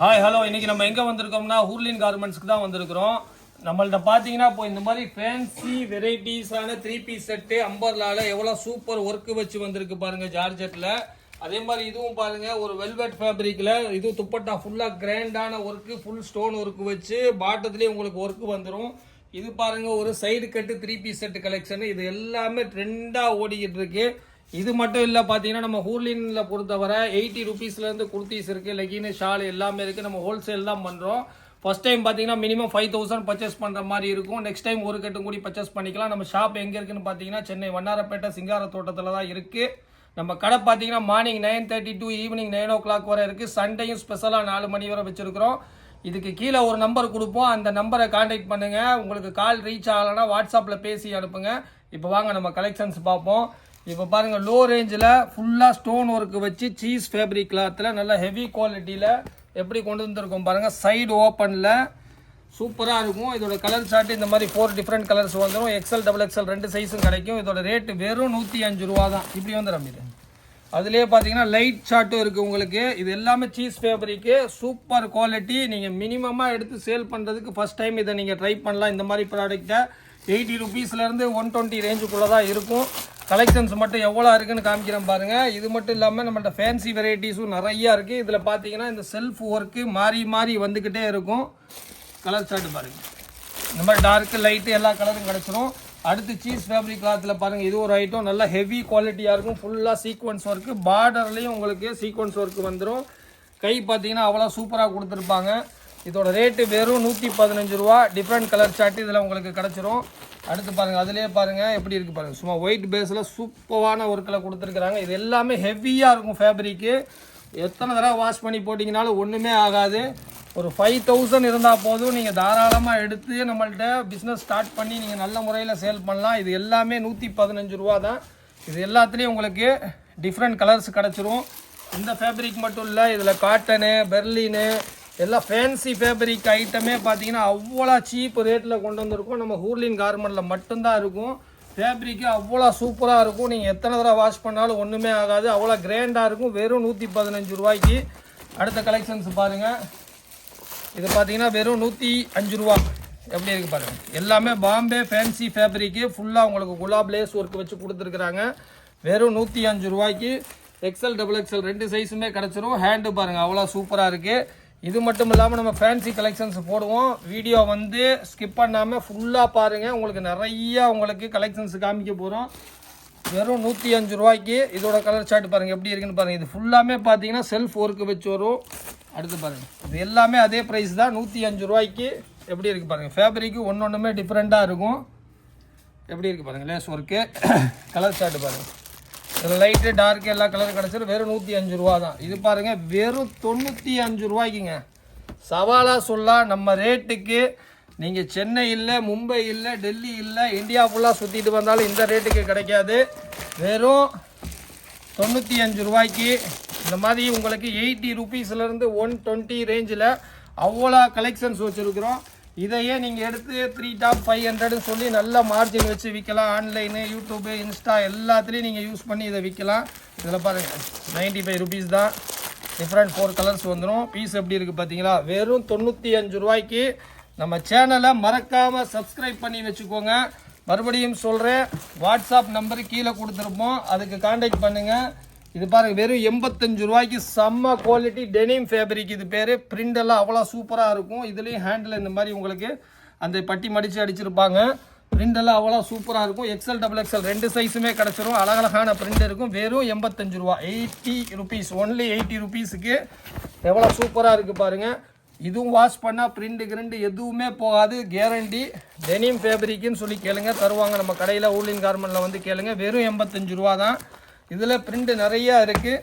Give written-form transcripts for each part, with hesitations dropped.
Hi hello இன்னைக்கு நம்ம எங்கே வந்திருக்கோம்னா ஹூர்லின் கார்மெண்ட்ஸ்க்கு தான் வந்திருக்கிறோம். நம்மள்ட்ட பார்த்தீங்கன்னா இப்போ இந்த மாதிரி ஃபேன்சி வெரைட்டிஸான 3 பீஸ் செட்டு அம்பர்லால எவ்வளோ சூப்பர் ஒர்க்கு வச்சு வந்திருக்கு பாருங்க ஜார்ஜெட்டில். அதே மாதிரி இதுவும் பாருங்க ஒரு வெல்வெட் ஃபேப்ரிக்கில் இது துப்பட்டா ஃபுல்லாக கிராண்டான ஒர்க்கு ஃபுல் ஸ்டோன் ஒர்க்கு வச்சு பாட்டத்துலேயே உங்களுக்கு ஒர்க்கு வந்துடும். இது பாருங்க ஒரு சைடு கட்டு 3 பீஸ் செட்டு கலெக்ஷன். இது எல்லாமே ட்ரெண்டாக ஓடிக்கிட்டு இருக்கு. இது மட்டும் இல்லை பார்த்தீங்கன்னா நம்ம ஹூர்லினில் பொறுத்தவரை 80 ருபீஸ்லேருந்து குர்த்திஸ் இருக்குது, லெகின் ஷால் எல்லாமே இருக்குது. நம்ம ஹோல்சேல் தான் பண்ணுறோம். ஃபர்ஸ்ட் டைம் பார்த்தீங்கன்னா மினிமம் 5000 பர்ச்சேஸ் பண்ணுற மாதிரி இருக்கும். நெக்ஸ்ட் டைம் ஒரு கட்டும் கூடி பர்ச்சேஸ் பண்ணிக்கலாம். நம்ம ஷாப் எங்கே இருக்குன்னு பார்த்தீங்கன்னா சென்னை வண்ணாரப்பேட்டை சிங்கார தோட்டத்தில் தான் இருக்குது. நம்ம கடை பார்த்தீங்கன்னா மார்னிங் 9:30 to ஈவினிங் 9 o'clock வரை இருக்குது. சண்டேயும் ஸ்பெஷலாக 4 மணி வரை வச்சுருக்கிறோம். இதுக்கு கீழே ஒரு நம்பர் கொடுப்போம், அந்த நம்பரை கான்டாக்ட் பண்ணுங்கள். உங்களுக்கு கால் ரீச் ஆகலைன்னா வாட்ஸ்அப்பில் பேசி அனுப்புங்க. இப்போ வாங்க நம்ம கலெக்ஷன்ஸ் பார்ப்போம். இப்போ பாருங்கள் லோ ரேஞ்சில் ஃபுல்லாக ஸ்டோன் ஒர்க்கு வச்சு சீஸ் ஃபேப்ரிக் கிளாத்தில் நல்ல ஹெவி குவாலிட்டியில் எப்படி கொண்டு வந்துருக்கோம் பாருங்கள். சைடு ஓப்பனில் சூப்பராக இருக்கும். இதோட கலர் சார்ட்டு இந்த மாதிரி 4 டிஃப்ரெண்ட் கலர்ஸ் வந்துடும். XL XXL 2 சைஸும் கிடைக்கும். இதோட ரேட்டு வெறும் 105 ரூபா தான். இப்படி வந்துடும். இது அதுலேயே பார்த்தீங்கன்னா லைட் சார்ட்டும் இருக்குது உங்களுக்கு. இது எல்லாமே சீஸ் ஃபேப்ரிக்கு, சூப்பர் குவாலிட்டி. நீங்கள் மினிமமாக எடுத்து சேல் பண்ணுறதுக்கு ஃபஸ்ட் டைம் இதை நீங்கள் ட்ரை பண்ணலாம். இந்த மாதிரி ப்ராடக்ட்டை 80 ருபீஸ்லேருந்து 120 ரேஞ்சுக்குள்ளே தான் இருக்கும். கலெக்ஷன்ஸ் மட்டும் எவ்வளோ இருக்குன்னு காமிக்கிறேன் பாருங்கள். இது மட்டும் இல்லாமல் நம்மள்ட்ட ஃபேன்சி வெரைட்டிஸும் நிறையா இருக்குது. இதில் பார்த்தீங்கன்னா இந்த செல்ஃப் ஒர்க்கு மாறி மாறி வந்துக்கிட்டே இருக்கும். கலர் சார்ட்டு பாருங்கள். இந்த மாதிரி டார்க்கு லைட்டு எல்லா கலரும் கிடச்சிரும். அடுத்து சீஸ் ஃபேப்ரிக் கிளாத்தில் பாருங்கள். இது ஒரு ஐட்டம் நல்ல ஹெவி குவாலிட்டியாக இருக்கும். ஃபுல்லாக சீக்வன்ஸ் ஒர்க்கு, பார்டர்லேயும் உங்களுக்கு சீக்வன்ஸ் ஒர்க்கு வந்துடும். கை பார்த்தீங்கன்னா அவ்வளோ சூப்பராக கொடுத்துருப்பாங்க. இதோட ரேட்டு வெறும் 115 ரூபா. டிஃப்ரெண்ட் கலர் சார்ட்டு இதில் உங்களுக்கு கிடச்சிரும். அடுத்து பாருங்கள், அதுலேயே பாருங்கள் எப்படி இருக்குது பாருங்கள். சும்மா ஒயிட் பேஸில் சூப்பரான ஒர்க்கில் கொடுத்துருக்குறாங்க. இது எல்லாமே ஹெவியாக இருக்கும் ஃபேப்ரிக்கு. எத்தனை தடவை வாஷ் பண்ணி போட்டிங்கனாலும் ஒன்றுமே ஆகாது. ஒரு 5000 இருந்தால் போதும், நீங்கள் தாராளமாக எடுத்து நம்மள்கிட்ட பிஸ்னஸ் ஸ்டார்ட் பண்ணி நீங்கள் நல்ல முறையில் சேல் பண்ணலாம். இது எல்லாமே 115 ரூபா தான். இது எல்லாத்துலேயும் உங்களுக்கு டிஃப்ரெண்ட் கலர்ஸ் கிடச்சிரும். இந்த ஃபேப்ரிக் மட்டும் இல்லை, இதில் காட்டனு, பெர்லினு எல்லாம் ஃபேன்சி ஃபேப்ரிக் ஐட்டமே பார்த்தீங்கன்னா அவ்வளோ சீப் ரேட்டில் கொண்டு வந்திருக்கும். நம்ம ஹூர்லின் கார்மெண்ட்டில் மட்டும்தான் இருக்கும். ஃபேப்ரிக்கு அவ்வளோ சூப்பராக இருக்கும். நீங்கள் எத்தனை தடவை வாஷ் பண்ணாலும் ஒன்றுமே ஆகாது. அவ்வளோ கிராண்டாக இருக்கும். வெறும் 115 ரூபாய்க்கு. அடுத்த கலெக்ஷன்ஸ் பாருங்கள். இது பார்த்தீங்கன்னா வெறும் 105 ரூபா. எப்படி இருக்குது பாருங்கள். எல்லாமே பாம்பே ஃபேன்சி ஃபேப்ரிக்கு. ஃபுல்லாக உங்களுக்கு குலாப் லேஸ் ஒர்க் வச்சு கொடுத்துருக்குறாங்க. வெறும் 105 ரூபாய்க்கு. XL XXL 2 சைஸுமே கிடச்சிரும். ஹேண்டு பாருங்கள் அவ்வளோ சூப்பராக இருக்குது. இது மட்டும் இல்லாமல் நம்ம ஃபேன்சி கலெக்ஷன்ஸ் போடுவோம். வீடியோ வந்து ஸ்கிப் பண்ணாமல் ஃபுல்லாக பாருங்கள். உங்களுக்கு நிறையா உங்களுக்கு கலெக்ஷன்ஸ் காமிக்க போகிறோம். வெறும் 105 ரூபாய்க்கு. இதோட கலர் சார்ட் பாருங்கள் எப்படி இருக்குன்னு பாருங்கள். இது ஃபுல்லாமே பார்த்தீங்கன்னா செல்ஃப் ஒர்க்கு வச்சு வரும். அடுத்து பாருங்கள், இது எல்லாமே அதே ப்ரைஸ் தான் 105 ரூபாய்க்கு. எப்படி இருக்குது பாருங்கள். ஃபேப்ரிக்கு ஒன்றுமே டிஃப்ரெண்ட்டாக இருக்கும். எப்படி இருக்குது பாருங்கள். Lace work. கலர் சார்ட் பாருங்கள். இதில் லைட்டு டார்க்கு எல்லா கலரும் கிடச்சிரும். வெறும் 105 ரூபா தான். இது பாருங்கள் வெறும் 95 ரூபாய்க்குங்க. சவாலாக சொல்லலாம் நம்ம ரேட்டுக்கு. நீங்கள் சென்னை இல்லை, மும்பை இல்லை, டெல்லி இல்லை, இந்தியா ஃபுல்லாக சுற்றிட்டு வந்தாலும் இந்த ரேட்டுக்கு கிடைக்காது. வெறும் 95 ரூபாய்க்கு. இந்த மாதிரி உங்களுக்கு 80 ருபீஸ்லேருந்து 120 ரேஞ்சில் அவ்வளோ கலெக்ஷன்ஸ் வச்சுருக்குறோம். இதையே நீங்கள் எடுத்து 3 டாப் 500 சொல்லி நல்ல மார்ஜின் வச்சு விற்கலாம். ஆன்லைனு, யூடியூப்பு, இன்ஸ்டா எல்லாத்துலேயும் நீங்கள் யூஸ் பண்ணி இதை விற்கலாம். இதில் பாருங்கள் 95 ருபீஸ் தான். டிஃப்ரெண்ட் 4 கலர்ஸ் வந்துடும். பீஸ் எப்படி இருக்குது பார்த்தீங்களா. வெறும் 95 ரூபாய்க்கு. நம்ம சேனலை மறக்காமல் சப்ஸ்கிரைப் பண்ணி வச்சுக்கோங்க. மறுபடியும் சொல்கிறேன், வாட்ஸ்அப் நம்பரு கீழே கொடுத்துருப்போம், அதுக்கு கான்டாக்ட் பண்ணுங்கள். இது பாருங்கள் வெறும் 85 ரூபாய்க்கு. செம்ம குவாலிட்டி டெனிம் ஃபேப்ரிக். இது பேர். பிரிண்ட் எல்லாம் அவ்வளோ சூப்பராக இருக்கும். இதுலேயும் ஹேண்டில் இந்த மாதிரி உங்களுக்கு அந்த பட்டி மடித்து அடிச்சிருப்பாங்க. பிரிண்ட் எல்லாம் அவ்வளோ சூப்பராக இருக்கும். XL XXL 2 சைஸுமே கிடச்சிரும். அழகழகான பிரிண்ட் இருக்கும். வெறும் 85 ரூபா. 80 ருபீஸ். ஒன்லி 80 ருபீஸுக்கு எவ்வளோ சூப்பராக இருக்குது பாருங்கள். இதுவும் வாஷ் பண்ணால் பிரிண்ட் கிரிண்ட் எதுவுமே போகாது. கேரண்டி. டெனிம் ஃபேப்ரிக்குன்னு சொல்லி கேளுங்க, தருவாங்க. நம்ம கடையில் ஹூர்லின் கார்மெண்ட்டில் வந்து கேளுங்க. வெறும் 85 ரூபா தான். இதில் பிரிண்ட் நிறையா இருக்குது.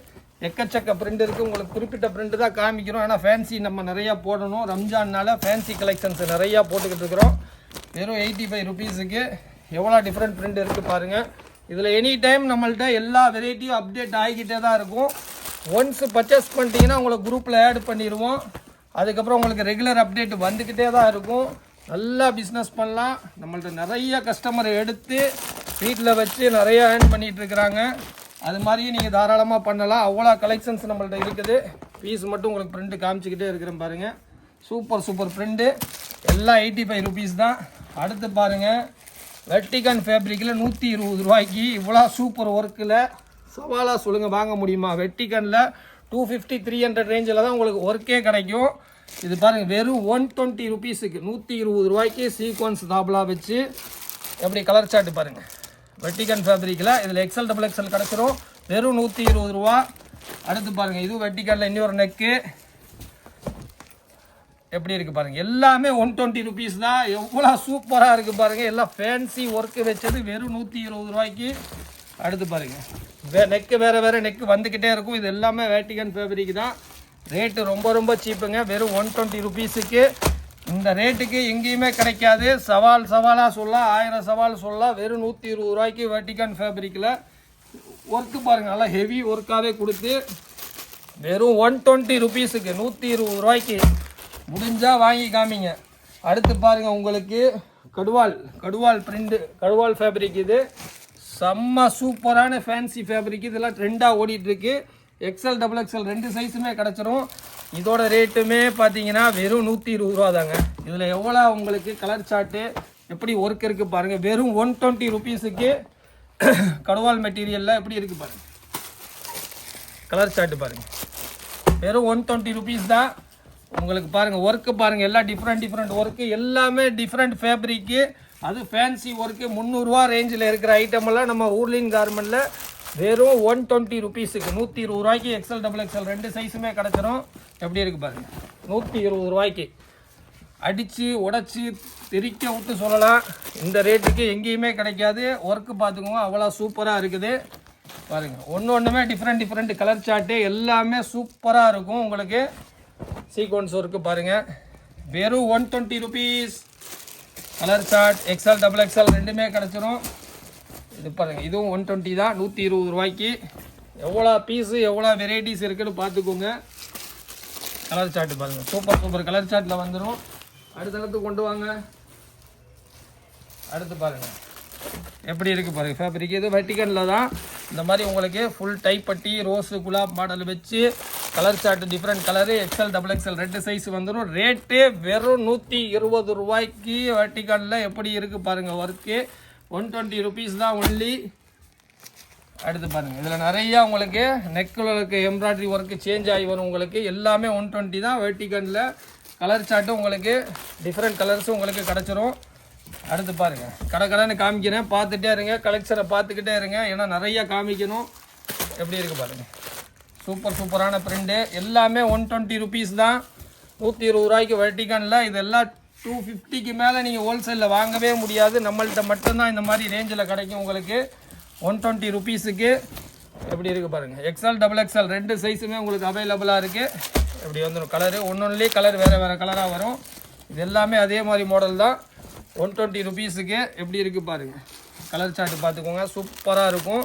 எக்கச்சக்க பிரிண்ட் இருக்குது. உங்களுக்கு குறிப்பிட்ட பிரிண்ட் தான் காமிக்கிறோம். ஆனால் ஃபேன்சி நம்ம நிறையா போடணும். ரம்ஜான்னால ஃபேன்சி கலெக்ஷன்ஸ் நிறையா போட்டுக்கிட்டு இருக்கிறோம். வெறும் 85 ருபீஸுக்கு எவ்வளோ டிஃப்ரெண்ட் பிரிண்ட் இருக்குது பாருங்கள். இதில் எனி டைம் நம்மள்ட்ட எல்லா வெரைட்டியும் அப்டேட் ஆகிக்கிட்டே தான் இருக்கும். ஒன்ஸ் பர்ச்சேஸ் பண்ணிட்டீங்கன்னா உங்களுக்கு குரூப்பில் ஆட் பண்ணிடுவோம். அதுக்கப்புறம் உங்களுக்கு ரெகுலர் அப்டேட் வந்துக்கிட்டே தான் இருக்கும். நல்லா பிஸ்னஸ் பண்ணலாம். நம்மள்ட்ட நிறைய கஸ்டமரை எடுத்து வீட்டில் வச்சு நிறையா ஏர்ன் பண்ணிகிட்டு இருக்கிறாங்க. அது மாதிரியும் நீங்கள் தாராளமாக பண்ணலாம். அவ்வளோ கலெக்ஷன்ஸ் நம்மள்ட்ட இருக்குது. பீஸ் மட்டும் உங்களுக்கு பிரிண்ட் காமிச்சிக்கிட்டே இருக்கிறேன் பாருங்கள். சூப்பர் பிரிண்ட்டு எல்லாம் 85 ருபீஸ் தான். அடுத்து பாருங்கள் வெட்டிகன் ஃபேப்ரிக்கில் 120 ரூபாய்க்கு இவ்வளோ சூப்பர் ஒர்க்கில் சவாலாக சொல்லுங்கள் வாங்க முடியுமா? வெட்டிகனில் 250-300 ரேஞ்சில் தான் உங்களுக்கு ஒர்க்கே கிடைக்கும். இது பாருங்கள் வெறும் 120 ருபீஸுக்கு 120 ரூபாய்க்கு சீக்வன்ஸ் தாபலாக வச்சு எப்படி கலர் சார்ட்டு பாருங்கள். வெட்டிகன் ஃபேப்ரிக்கில் இதில் எக்ஸல் டபுள் எக்ஸல் கிடச்சிரும் வெறும் 120 ரூபா. அடுத்து பாருங்கள் இதுவும் வெட்டிகனில் இன்னொரு நெக்கு எப்படி இருக்குது பாருங்கள். எல்லாமே 120 ருபீஸ் தான். எவ்வளோ சூப்பராக இருக்குது பாருங்கள். எல்லாம் ஃபேன்சி ஒர்க்கு வச்சது வெறும் 120 ரூபாய்க்கு. அடுத்து பாருங்கள் நெக்கு வேறு நெக்கு வந்துக்கிட்டே இருக்கும். இது எல்லாமே வெட்டிகன் ஃபேப்ரிக் தான். ரேட்டு ரொம்ப சீப்புங்க. வெறும் 120 ருபீஸுக்கு. இந்த ரேட்டுக்கு எங்கேயுமே கிடைக்காது. சவாலாக சொல்லலாம், 1000 சவால் சொல்லலாம். வெறும் 120 ரூபாய்க்கு வெட்டிகன் ஃபேப்ரிக்கில் ஒர்க்கு பாருங்கள். நல்லா ஹெவி ஒர்க்காகவே கொடுத்து வெறும் 120 ருபீஸுக்கு 120 ரூபாய்க்கு முடிஞ்சால் வாங்கி காமிங்க. அடுத்து பாருங்கள் உங்களுக்கு கடுவால் பிரிண்டு கடுவால் ஃபேப்ரிக். இது செம்ம சூப்பரான ஃபேன்சி ஃபேப்ரிக். இதெல்லாம் ட்ரெண்டாக ஓடிட்டுருக்கு. எக்ஸல் டபுள் எக்ஸல் 2 சைஸுமே கிடச்சிரும். இதோட ரேட்டுமே பார்த்தீங்கன்னா வெறும் 120 ரூபா தாங்க. இதில் எவ்வளோ உங்களுக்கு கலர் சார்ட்டு எப்படி ஒர்க் இருக்குது பாருங்கள். வெறும் 120 ருபீஸுக்கு கடுவால் மெட்டீரியலில் எப்படி இருக்குது பாருங்கள். கலர் சார்ட்டு பாருங்கள் வெறும் 120 ருபீஸ் தான். உங்களுக்கு பாருங்கள் ஒர்க்கு பாருங்கள். எல்லாம் டிஃப்ரெண்ட் ஒர்க்கு, எல்லாமே டிஃப்ரெண்ட் ஃபேப்ரிக்கு. அது ஃபேன்சி ஒர்க்கு 300 ரூபா ரேஞ்சில் இருக்கிற ஐட்டமெல்லாம் நம்ம ஊர்லின் கார்மெண்ட்டில் வெறும் 120 ருபீஸுக்கு 120 ரூபாய்க்கு எக்ஸல் டபுள் எக்ஸல் 2 சைஸுமே கிடச்சிரும். எப்படி இருக்குது பாருங்கள். 120 ரூபாய்க்கு அடித்து உடச்சி திரிக்க விட்டு சொல்லலாம். இந்த ரேட்டுக்கு எங்கேயுமே கிடைக்காது. ஒர்க்கு பார்த்துக்கோங்க அவ்வளோ சூப்பராக இருக்குது பாருங்கள். ஒன்றுமே டிஃப்ரெண்ட் கலர் சார்ட்டு எல்லாமே சூப்பராக இருக்கும். உங்களுக்கு சீக்வன்ஸ் ஒர்க்கு பாருங்கள் வெறும் 120 rupees. Colour chart XL double XL 2மே கிடச்சிரும். இது பாருங்கள் இதுவும் 120 தான் 120 ரூபாய்க்கு. எவ்வளோ பீஸு எவ்வளோ வெரைட்டிஸ் இருக்குன்னு பார்த்துக்கோங்க. கலர் சார்ட்டு பாருங்கள் சூப்பர் கலர் சார்ட்டில் வந்துடும். அடுத்தடுத்து கொண்டு வாங்க. அடுத்து பாருங்கள் எப்படி இருக்குது பாருங்கள் ஃபேப்ரிக். இது வெட்டிகனில் தான் இந்த மாதிரி உங்களுக்கு ஃபுல் டைப் பட்டி ரோஸு குலாப் மாடல் வச்சு colour chart different colour XL double XL 2 size வந்துடும். ரேட்டு வெறும் 120 ரூபாய்க்கு வெட்டிகனில் எப்படி இருக்குது பாருங்கள். ஒர்க்கு 120 ருபீஸ் தான் ஒன்லி. அடுத்து பாருங்கள் இதில் நிறையா உங்களுக்கு நெக்கில் இருக்க எம்ப்ராய்டரி ஒர்க்கு சேஞ்ச் ஆகி வரும். உங்களுக்கு எல்லாமே 120 தான். வெட்டிகனில் கலர் சார்ட்டு உங்களுக்கு டிஃப்ரெண்ட் கலர்ஸும் உங்களுக்கு கிடச்சிரும். அடுத்து பாருங்கள் கடைன்னு காமிக்கிறேன் பார்த்துட்டே இருங்க. கலெக்ஷனை பார்த்துக்கிட்டே இருங்க ஏன்னா நிறையா காமிக்கணும். எப்படி இருக்குது பாருங்கள் சூப்பரான பிரிண்டு. எல்லாமே 120 ருபீஸ் தான் 120 ரூபாய்க்கு வெட்டிகனில். இதெல்லாம் 250க்கு மேலே நீங்கள் ஹோல்சேலில் வாங்கவே முடியாது. நம்மள்கிட்ட மட்டும்தான் இந்த மாதிரி ரேஞ்சில் கிடைக்கும் உங்களுக்கு 120 ருபீஸுக்கு. எப்படி இருக்குது பாருங்கள். எக்ஸல் டபுள் எக்ஸல் 2 சைஸுமே உங்களுக்கு அவைலபிளாக இருக்குது. எப்படி வந்துடும் கலரு ஒன்றுலேயே கலர் வேறு கலராக வரும். இது எல்லாமே அதே மாதிரி மாடல் தான் 120 ருபீஸுக்கு. எப்படி இருக்குது பாருங்கள். கலர் சார்ட்டு பார்த்துக்கோங்க சூப்பராக இருக்கும்.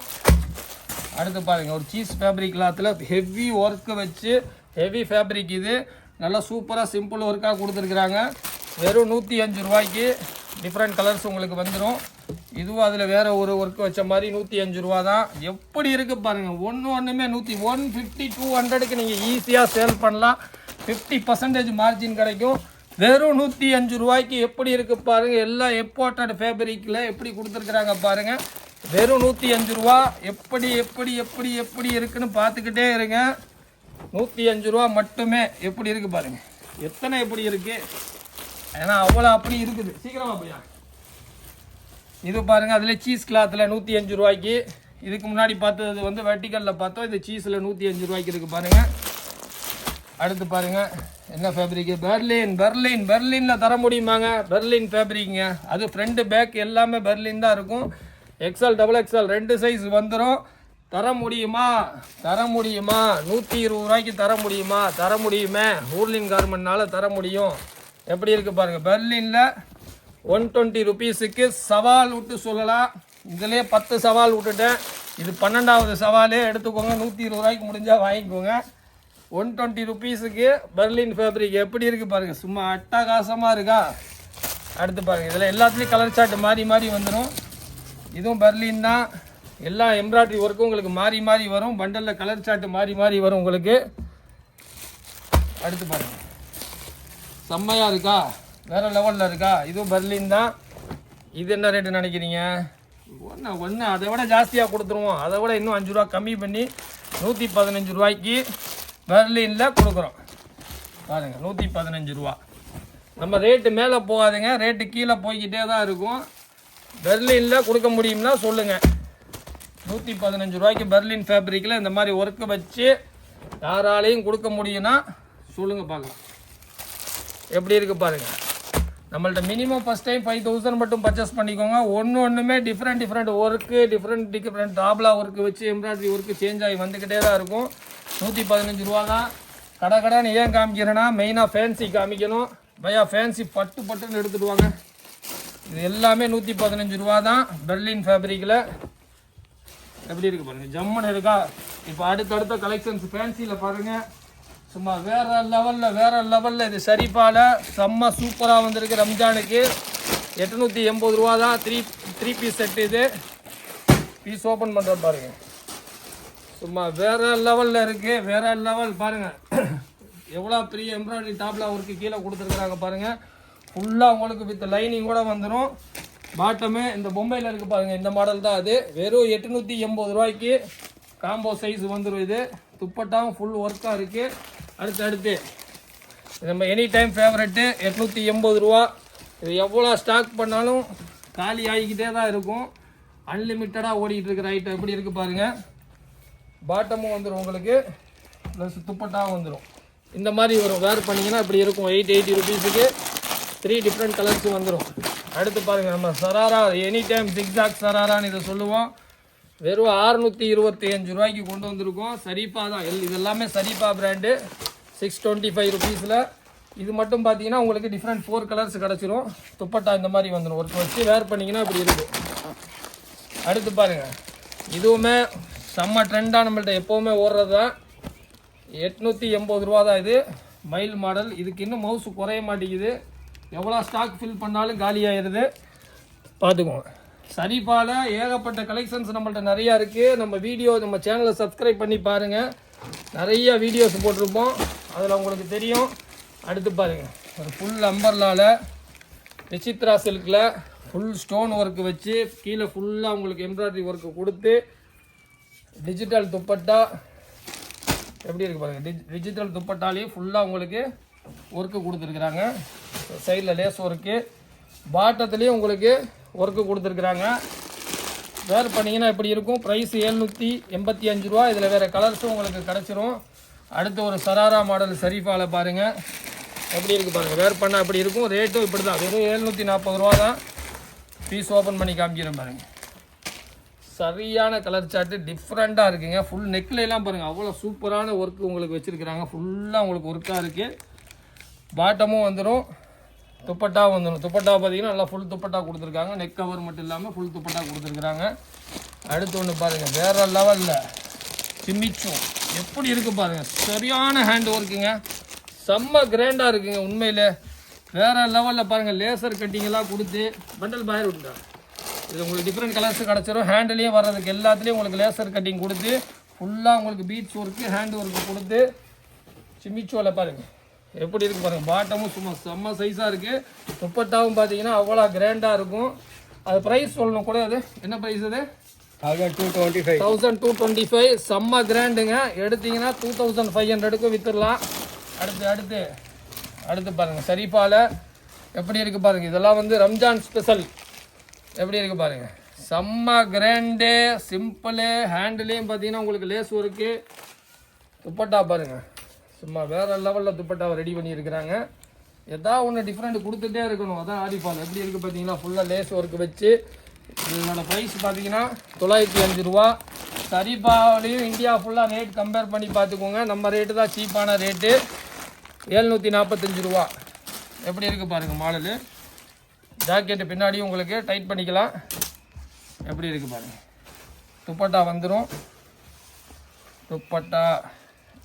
அடுத்து பாருங்கள் ஒரு சீஸ் ஃபேப்ரிக் கிளாத்தில் ஹெவி ஒர்க்கு வச்சு ஹெவி ஃபேப்ரிக். இது நல்லா சூப்பராக சிம்பிள் ஒர்க்காக கொடுத்துருக்குறாங்க. வெறும் 105 ரூபாய்க்கு டிஃப்ரெண்ட் கலர்ஸ் உங்களுக்கு வந்துடும். இதுவும் அதில் வேறு ஒரு ஒர்க்கு வச்ச மாதிரி 105 ரூபா தான். எப்படி இருக்குது பாருங்கள். ஒன்றுமே 150-200க்கு நீங்கள் ஈஸியாக சேல் பண்ணலாம். 50% மார்ஜின் கிடைக்கும். வெறும் 105 ரூபாய்க்கு எப்படி இருக்குது பாருங்கள். எல்லாம் இம்போர்ட்டட் ஃபேப்ரிக்கில் எப்படி கொடுத்துருக்குறாங்க பாருங்கள். வெறும் 105 ரூபா. எப்படி இருக்குன்னு பார்த்துக்கிட்டே இருங்க. 105 ரூபா மட்டுமே. எப்படி இருக்குது பாருங்கள். எத்தனை எப்படி இருக்குது ஏன்னா அவ்வளோ அப்படி இருக்குது. சீக்கிரமாக போயா. இது பாருங்கள் அதில் சீஸ் கிளாத்தில் 105 ரூபாய்க்கு. இதுக்கு முன்னாடி பார்த்தது வந்து வெட்டிக்கலில் பார்த்தோம். இது சீஸில் 105 ரூபாய்க்கு இருக்குது பாருங்கள். அடுத்து பாருங்கள் என்ன ஃபேப்ரிக்கு. பெர்லினில் தர முடியுமாங்க. பெர்லின் ஃபேப்ரிக்குங்க. அது ஃப்ரண்ட் பேக் எல்லாமே பெர்லின் தான் இருக்கும். எக்ஸல் டபுள் எக்ஸல் 2 சைஸ் வந்துடும். தர முடியுமா 120 ரூபாய்க்கு தர முடியுமே. ஊர்லின் கார்மெண்ட்னால தர முடியும். எப்படி இருக்குது பாருங்கள். பெர்லினில் 120 ருபீஸுக்கு சவால் விட்டு சொல்லலாம். இதிலே 10 சவால் விட்டுட்டேன். இது 12வது சவாலே எடுத்துக்கோங்க. 120 ரூபாய்க்கு முடிஞ்சால் வாங்கிக்கோங்க. 120 ருபீஸுக்கு பெர்லின் ஃபேப்ரிக் எப்படி இருக்குது பாருங்கள். சும்மா அட்டகாசமாக இருக்கா. அடுத்து பாருங்கள் இதில் எல்லாத்துலேயும் கலர் சார்ட் மாறி வந்துடும். இதுவும் பெர்லின் தான். எல்லா எம்ப்ராய்டரி ஒர்க்கும் உங்களுக்கு மாறி வரும். பண்டலில் கலர் சார்ட் மாறி வரும் உங்களுக்கு. அடுத்து பாருங்க, செம்மையா இருக்கா, வேற லெவலில் இருக்கா. இதுவும் பெர்லின் தான். இது என்ன ரேட்டு நினைக்கிறீங்க? ஒன்று அதை விட ஜாஸ்தியாக கொடுத்துருவோம். அதை விட இன்னும் 5 ரூபா கம்மி பண்ணி 115 ரூபாய்க்கு பெர்லினில் கொடுக்குறோம். பாருங்கள், 115 ரூபா. நம்ம ரேட்டு மேலே போகாதுங்க, ரேட்டு கீழே போய்கிட்டே தான் இருக்கும். பெர்லினில் கொடுக்க முடியும்னா சொல்லுங்கள். 115 ரூபாய்க்கு பெர்லின் ஃபேப்ரிக்கில் இந்த மாதிரி ஒர்க்கு வச்சு யாராலையும் கொடுக்க முடியும்னா சொல்லுங்கள் பார்க்கலாம். எப்படி இருக்குது பாருங்கள். நம்மள்ட்ட மினிமம் ஃபஸ்ட் டைம் 5000 மட்டும் பர்ச்சேஸ் பண்ணிக்கோங்க. ஒன்றுமே டிஃப்ரெண்ட் ஒர்க்கு, டிஃப்ரெண்ட் டாப்லா ஒர்க்கு வச்சு எம்ப்ராய்டரி ஒர்க்கு சேஞ்ச் ஆகி வந்துக்கிட்டே தான் இருக்கும். 115 ரூபா தான். கடைன்னு ஏன் காமிக்கிறேன்னா மெயினாக ஃபேன்சி காமிக்கணும். பையா ஃபேன்சி பட்டுன்னு எடுத்துடுவாங்க. இது எல்லாமே 115 ரூபா தான் பெர்லின் ஃபேப்ரிக்கில். எப்படி இருக்குது பாருங்கள், ஜம்முன்னு இருக்கா. இப்போ அடுத்தடுத்த கலெக்ஷன்ஸ் ஃபேன்சியில் பாருங்கள், சும்மா வேற லெவலில் இது ஷரீஃபால செம்ம சூப்பராக வந்திருக்கு. ரம்ஜானுக்கு 880 ரூபா தான். Three piece set. இது பீஸ் ஓப்பன் பண்ணுற பாருங்க, சும்மா வேற லெவலில் இருக்குது. வேற லெவல் பாருங்கள், எவ்வளோ பெரிய எம்ப்ராய்டரி டாப்ல அவருக்கு கீழே கொடுத்துருக்குறாங்க பாருங்கள். ஃபுல்லாக உங்களுக்கு வித் லைனிங் கூட வந்துடும். பாட்டமே இந்த பொம்மையில் இருக்குது பாருங்கள், இந்த மாடல் தான் அது. வெறும் 880 ரூபாய்க்கு காம்போ சைஸ் வந்துடும். இது துப்பட்டாவும் ஃபுல் ஒர்க்காக இருக்குது. அடுத்து நம்ம எனி டைம் ஃபேவரெட்டு 880 ரூபா. இது எவ்வளோ ஸ்டாக் பண்ணாலும் காலி ஆகிக்கிட்டே தான் இருக்கும். அன்லிமிட்டடாக ஓடிக்கிட்டு இருக்கிற ஐட்டம். எப்படி இருக்குது பாருங்கள். பாட்டமும் வந்துடும் உங்களுக்கு, ப்ளஸ் துப்பட்டாவும் வந்துடும். இந்த மாதிரி வரும். வேர் பண்ணிங்கன்னா இப்படி இருக்கும். 880 ருபீஸுக்கு 3 டிஃப்ரெண்ட் கலர்ஸ் வந்துடும். அடுத்து பாருங்கள், நம்ம சராரா எனி டைம் ஜிக்ஜாக் சராரான்னு இதை சொல்லுவோம். வெறும் 625 ரூபாய்க்கு கொண்டு வந்திருக்கோம். ஷரீஃபா தான். இது எல்லாமே ஷரீஃபா பிராண்டு. 625 ருபீஸில். இது மட்டும் பார்த்தீங்கன்னா உங்களுக்கு டிஃப்ரெண்ட் 4 கலர்ஸ் கிடச்சிரும். துப்பட்டா இந்த மாதிரி வந்துடும். ஒர்க் வச்சு வேர் பண்ணிங்கன்னா இப்படி இருக்குது. அடுத்து பாருங்கள், இதுவுமே செம்ம ட்ரெண்டாக நம்மள்ட்ட எப்போவுமே ஓடுறது தான். 880 ரூபா தான். இது மைல் மாடல். இதுக்கு இன்னும் மவுஸ் குறைய மாட்டேங்குது. எவ்வளோ ஸ்டாக் ஃபில் பண்ணாலும் காலி ஆயிடுது. பார்த்துக்கோங்க. ஷரீஃபால ஏகப்பட்ட கலெக்ஷன்ஸ் நம்மள்ட்ட நிறையா இருக்குது. நம்ம சேனலை சப்ஸ்கிரைப் பண்ணி பாருங்கள். நிறைய வீடியோஸ் போட்டிருப்போம், அதில் உங்களுக்கு தெரியும். அடுத்து பாருங்கள், ஒரு ஃபுல் அம்பர்லாவில் விசித்ரா சில்கில் ஃபுல் ஸ்டோன் ஒர்க்கு வச்சு கீழே ஃபுல்லாக உங்களுக்கு எம்ப்ராய்டரி ஒர்க்கு கொடுத்து டிஜிட்டல் துப்பட்டா. எப்படி இருக்குது பாருங்கள். டிஜிட்டல் துப்பட்டாலேயும் ஃபுல்லாக உங்களுக்கு ஒர்க்கு கொடுத்துருக்குறாங்க. சைடில் லேஸ் ஒர்க்கு, பாட்டத்துலேயும் உங்களுக்கு ஒர்க்கு கொடுத்துருக்குறாங்க. வேர் பண்ணிங்கன்னா இப்படி இருக்கும். ப்ரைஸ் 785 ரூபா. இதில் வேறு கலர்ஸும் உங்களுக்கு கிடச்சிரும். அடுத்து ஒரு சராரா மாடல் ஷரீஃபாவில் பாருங்கள், எப்படி இருக்குது பாருங்கள். வேர் பண்ணால் அப்படி இருக்கும். ரேட்டும் இப்படி தான். வெறும் 740 ரூபா தான். பீஸ் ஓப்பன் பண்ணி காமிக்கிறேன் பாருங்கள். சரியான கலர் சார்ட்டு, டிஃப்ரெண்ட்டாக இருக்குங்க. ஃபுல் நெக்லாம் பாருங்கள், அவ்வளோ சூப்பரான ஒர்க்கு உங்களுக்கு வச்சுருக்குறாங்க. ஃபுல்லாக உங்களுக்கு ஒர்க்காக இருக்குது. பாட்டமும் வந்துடும், துப்பட்டா வந்துடும். துப்பட்டா பார்த்தீங்கன்னா நல்லா ஃபுல் துப்பட்டா கொடுத்துருக்காங்க. நெக் கவர் மட்டும் இல்லாமல் ஃபுல் துப்பட்டா கொடுத்துருக்குறாங்க. அடுத்து ஒன்று பாருங்கள், வேறு லெவலில் சிம்மிச்சும் எப்படி இருக்குது பாருங்கள். சரியான ஹேண்ட் ஒர்க்குங்க, செம்ம கிராண்டாக இருக்குங்க உண்மையில். வேறு லெவலில் பாருங்கள். லேசர் கட்டிங்கெல்லாம் கொடுத்து பண்டல் பாயர் விட்டுங்க. இது உங்களுக்கு டிஃப்ரெண்ட் கலர்ஸ் கிடச்சிரும். ஹேண்ட்லேயும் வர்றதுக்கு எல்லாத்துலேயும் உங்களுக்கு லேசர் கட்டிங் கொடுத்து ஃபுல்லாக உங்களுக்கு பீட்ஸ் ஒர்க்கு, ஹேண்ட் ஒர்க்கு கொடுத்து சிம்மிச்சோவில் பாருங்கள் எப்படி இருக்குது பாருங்கள். பாட்டமும் சும்மா செம்ம சைஸாக இருக்குது. துப்பட்டாவும் பார்த்தீங்கன்னா அவ்வளோ கிராண்டாக இருக்கும். அது ப்ரைஸ் சொல்லணும் கூட. அது என்ன ப்ரைஸ்? அது 1225. செம்ம கிராண்டுங்க. எடுத்தீங்கன்னா 2500க்கு விற்றுடலாம். அடுத்து பாருங்கள், ஷரீஃபால எப்படி இருக்குது பாருங்கள். இதெல்லாம் வந்து ரம்ஜான் ஸ்பெஷல். எப்படி இருக்குது பாருங்கள், செம்ம கிராண்டு, சிம்பிளு. ஹேண்டுலேயும் பார்த்தீங்கன்னா உங்களுக்கு லேஸ் ஒர்க்கு. துப்பட்டா பாருங்கள், சும்மா வேறு லெவலில் துப்பட்டாவை ரெடி பண்ணியிருக்கிறாங்க. எதாவது ஒன்று டிஃப்ரெண்ட் கொடுத்துட்டே இருக்கணும். அதான் ஆரிஃபால். எப்படி இருக்குது பார்த்தீங்கன்னா ஃபுல்லாக லேஸ் ஒர்க்கு வச்சு. இதனோட ப்ரைஸ் பார்த்தீங்கன்னா 905 ரூபா. ஷரீஃபாவிலையும் இந்தியா ஃபுல்லாக ரேட் கம்பேர் பண்ணி பார்த்துக்கோங்க. நம்ம ரேட்டு தான் சீப்பான ரேட்டு, 745 ரூபா. எப்படி இருக்குது பாருங்கள் மாடலு. ஜாக்கெட்டு பின்னாடியும் உங்களுக்கு டைட் பண்ணிக்கலாம். எப்படி இருக்குது பாருங்கள். துப்பட்டா வந்துடும். துப்பட்டா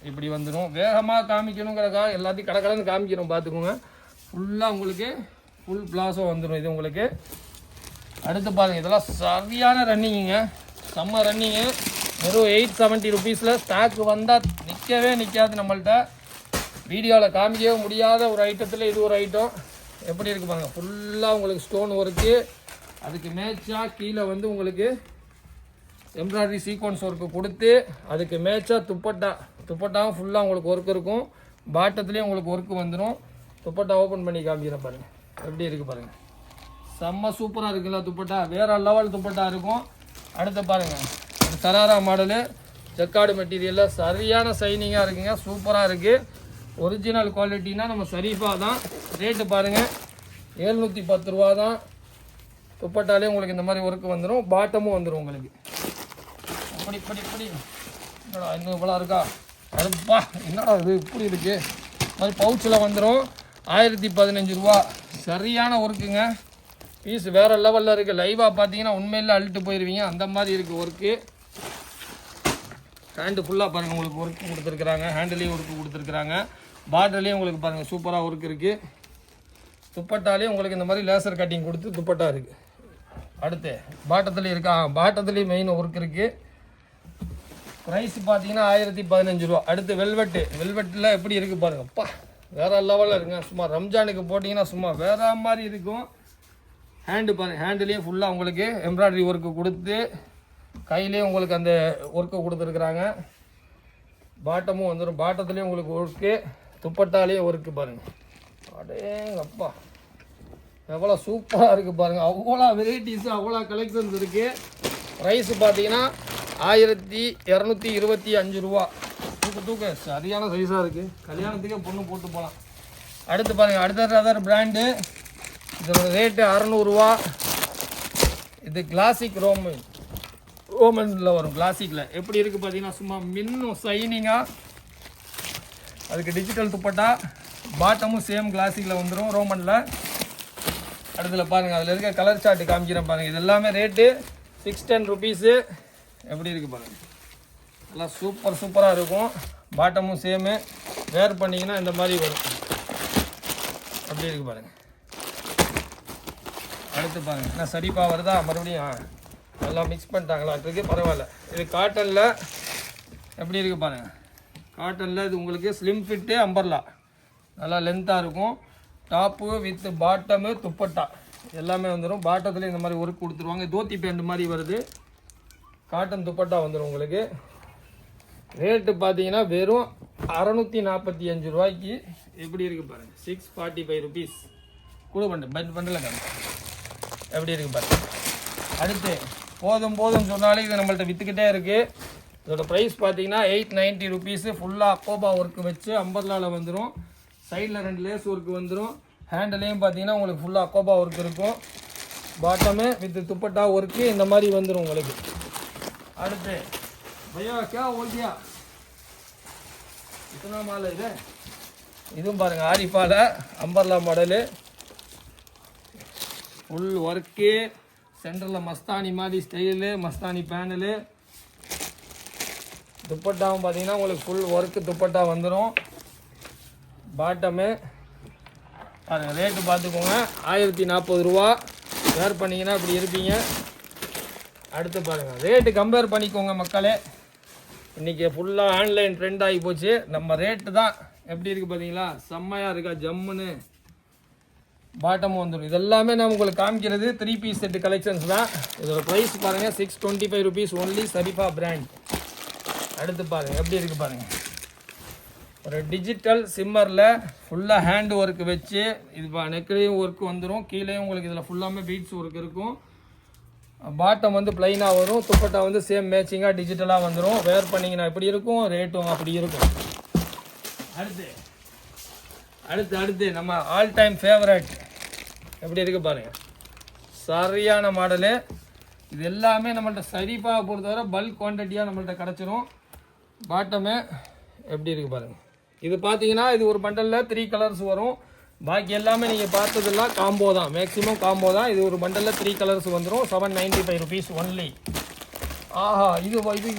இப்படி வந்துடும். வேகமாக காமிக்கணுங்கிறக்காக எல்லாத்தையும் கடற்கடன்னு காமிக்கணும், பார்த்துக்கோங்க. ஃபுல்லாக உங்களுக்கு ஃபுல் பிளாஸோ வந்துடும் இது உங்களுக்கு. அடுத்து பாருங்கள், இதெல்லாம் சரியான ரன்னிங்குங்க, செம்ம ரன்னிங்கு. வெறும் 870 ருபீஸில் ஸ்டாக் வந்தால் நிற்கவே நிற்காது நம்மள்கிட்ட. வீடியோவில் காமிக்கவே முடியாத ஒரு ஐட்டத்தில் இது ஒரு ஐட்டம். எப்படி இருக்குது பாருங்கள், ஃபுல்லாக உங்களுக்கு ஸ்டோன் ஒர்க்கு. அதுக்கு மேட்சாக கீழே வந்து உங்களுக்கு எம்ப்ராய்டரி சீக்வன்ஸ் ஒர்க்கு கொடுத்து அதுக்கு மேட்சாக துப்பட்டாவும் ஃபுல்லாக உங்களுக்கு ஒர்க் இருக்கும். பாட்டத்துலேயும் உங்களுக்கு ஒர்க்கு வந்துடும். துப்பட்டா ஓப்பன் பண்ணி காமிக்கிறேன் பாருங்கள், எப்படி இருக்குது பாருங்கள். செம்ம சூப்பராக இருக்குல்ல துப்பட்டா, வேறு லெவல் துப்பட்டா இருக்கும். அடுத்து பாருங்கள், சராரா மாடலு, ஜக்கார்டு மெட்டீரியலில் சரியான சைனிங்காக இருக்குங்க, சூப்பராக இருக்குது. ஒரிஜினல் குவாலிட்டினா நம்ம ஷரீஃபா தான். ரேட்டு பாருங்கள் 710 ரூபா தான். துப்பட்டாலே உங்களுக்கு இந்த மாதிரி ஒர்க்கு வந்துடும், பாட்டமும் வந்துடும் உங்களுக்கு. இப்படி என்னடா இன்னும் இவ்வளோ இருக்கா, அதுப்பா என்னடா இது இப்படி இருக்குது. இது மாதிரி பவுச்சில் வந்துடும். 1015 ரூபா. சரியான ஒர்க்குங்க, பீஸ் வேறு லெவலில் இருக்குது. லைவாக பார்த்தீங்கன்னா உண்மையில் அழுட்டு போயிடுவீங்க, அந்த மாதிரி இருக்குது ஒர்க்கு. ஹேண்டு ஃபுல்லாக பாருங்கள் உங்களுக்கு ஒர்க்கு கொடுத்துருக்குறாங்க, ஹேண்டுலேயும் ஒர்க்கு கொடுத்துருக்குறாங்க, பார்டர்லேயும் உங்களுக்கு பாருங்கள் சூப்பராக ஒர்க் இருக்குது. துப்பட்டாலேயும் உங்களுக்கு இந்த மாதிரி லேசர் கட்டிங் கொடுத்து துப்பட்டா இருக்குது. அடுத்து பாட்டத்துலேயும் இருக்கா, பாட்டத்துலேயும் மெயின் ஒர்க் இருக்குது. ப்ரைஸ் பார்த்தீங்கன்னா 1015 ரூபா. அடுத்து வெல்வெட்டில் எப்படி இருக்குது பாருங்கள், அப்பா வேறு லெவலில் இருக்குங்க. சும்மா ரம்ஜானுக்கு போட்டிங்கன்னா சும்மா வேறு மாதிரி இருக்கும். ஹேண்டு பாருங்கள், ஹேண்டுலேயும் ஃபுல்லாக உங்களுக்கு எம்ப்ராய்டரி ஒர்க்கு கொடுத்து கையிலேயும் உங்களுக்கு அந்த ஒர்க்கை கொடுத்துருக்குறாங்க. பாட்டமும் வந்துடும், பாட்டத்துலேயும் உங்களுக்கு ஒர்க்கு, துப்பட்டாலேயும் ஒர்க்கு பாருங்கள். அடேங்கப்பா எவ்வளோ சூப்பராக இருக்குது பாருங்கள். அவ்வளோ வெரைட்டிஸு, அவ்வளோ கலெக்ஷன்ஸ் இருக்குது. ப்ரைஸு பார்த்தீங்கன்னா 1225 ரூபா. தூக்க சரியான சைஸாக இருக்குது, கல்யாணத்துக்கே பொண்ணு போட்டு போகலாம். அடுத்து பாருங்கள், அடுத்த அதர் பிராண்டு, இதோட ரேட்டு 600 ரூபா. இது கிளாசிக் ரோமனில் வரும். கிளாசிக்கில் எப்படி இருக்குது பார்த்தீங்கன்னா சும்மா மின்னும் சைனிங்காக. அதுக்கு டிஜிட்டல் துப்பட்டா, பாட்டமும் சேம் கிளாசிக்கில் வந்துடும் ரோமனில். அடுத்துல பாருங்கள், அதில் இருக்க கலர் சார்ட்டு காமிக்கிறேன் பாருங்கள். இது எல்லாமே ரேட்டு 610 ருபீஸு. எப்படி இருக்குது பாருங்கள், நல்லா சூப்பராக இருக்கும். பாட்டமும் சேமு, வேர் பண்ணிங்கன்னா இந்த மாதிரி வரும். அப்படி இருக்குது பாருங்கள். அடுத்து பாருங்கள், என்ன சரிப்பாக வருதா, மறுபடியும் எல்லாம் மிக்ஸ் பண்ணிட்டாங்களான்றது பரவாயில்ல. இது காட்டனில் எப்படி இருக்குது பாருங்கள். காட்டனில் இது உங்களுக்கு ஸ்லிம் ஃபிட்டு அம்பர்லா, நல்லா லென்த்தாக இருக்கும். டாப்பு வித் பாட்டமு துப்பட்டா எல்லாமே வந்துடும். பாட்டத்தில் இந்த மாதிரி ஒர்க் கொடுத்துருவாங்க. தோத்தி பேண்ட் மாதிரி வருது. காட்டன் துப்பட்டா வந்துடும் உங்களுக்கு. ரேட்டு பார்த்தீங்கன்னா வெறும் 645 ரூபாய்க்கு. எப்படி இருக்குது பாருங்கள், 645 ருபீஸ். கூட பண்டில் எப்படி இருக்குது பாருங்கள். அடுத்து போதும் சொன்னாலே இது நம்மள்ட்ட விற்றுக்கிட்டே இருக்குது. இதோட ப்ரைஸ் பார்த்தீங்கன்னா 890 ருபீஸு. ஃபுல்லாக அக்கோபா ஒர்க்கு வச்சு அம்பர்லாவில் வந்துடும். சைடில் 2 லேஸ் ஒர்க்கு வந்துடும். ஹேண்டிலையும் பார்த்தீங்கன்னா உங்களுக்கு ஃபுல்லாக அக்கோபா ஒர்க் இருக்கும். பாட்டமு வித் துப்பட்டா ஒர்க்கு இந்த மாதிரி வந்துடும் உங்களுக்கு. அடுத்து பையா கே ஓல்டியா இத்தனை மாலை இது. இதுவும் பாருங்கள், ஆரிஃபாவில் அம்பர்லா மாடலு, ஃபுல் ஒர்க்கு. சென்டரில் மஸ்தானி மாதிரி ஸ்டைலு, மஸ்தானி பேனலு. துப்பட்டாவும் பார்த்தீங்கன்னா உங்களுக்கு ஃபுல் ஒர்க்கு துப்பட்டா வந்துடும். பாட்டமு பாருங்கள், ரேட்டு பார்த்துக்கோங்க 1040 ரூபா. வேர் பண்ணிங்கன்னா இப்படி இருப்பீங்க. அடுத்து பாருங்கள், ரேட்டு கம்பேர் பண்ணிக்கோங்க மக்களே. இன்றைக்கி ஃபுல்லாக ஆன்லைன் ட்ரெண்ட் ஆகி போச்சு. நம்ம ரேட்டு தான் எப்படி இருக்குது பார்த்தீங்களா, செம்மையாக இருக்கா, ஜம்முன்னு. பாட்டமும் வந்துடும். இதெல்லாமே நான் உங்களுக்கு காமிக்கிறது 3 பீஸ் செட்டு கலெக்ஷன்ஸ் தான். இதோட ப்ரைஸ் பாருங்கள் 625 ருபீஸ் ஒன்லி, ஷரீஃபா பிராண்ட். அடுத்து பாருங்கள் எப்படி இருக்குது பாருங்கள், ஒரு டிஜிட்டல் சிம்மரில் ஃபுல்லாக ஹேண்டு ஒர்க்கு வச்சு இது நெக்லேயும் ஒர்க்கு வந்துடும். கீழேயும் உங்களுக்கு இதில் ஃபுல்லாமே பீட்ஸ் ஒர்க் இருக்கும். பாட்டம் வந்து ப்ளைனாக வரும். துப்பட்டா வந்து சேம் மேட்சிங்காக டிஜிட்டலாக வந்துடும். வேர் பண்ணிங்கன்னா இப்படி இருக்கும், ரேட்டும் அப்படி இருக்கும். அடுத்து நம்ம ஆல் டைம் ஃபேவரட் எப்படி இருக்குது பாருங்கள், சரியான மாடலு. இது எல்லாமே நம்மள்ட்ட ஷரீஃபாவை பொறுத்தவரை பல்க் குவான்டிட்டியாக நம்மள்ட்ட கிடச்சிரும். பாட்டமே எப்படி இருக்குது பாருங்கள். இது பார்த்தீங்கன்னா இது ஒரு பண்டலில் 3 கலர்ஸ் வரும். பாக்கி எல்லாமே நீங்கள் பார்த்ததெல்லாம் காம்போ தான், மேக்ஸிமம் காம்போ தான். இது ஒரு பண்டலில் 3 கலர்ஸ் வந்துடும். 795 ருபீஸ் ஒன்லி. ஆஹா,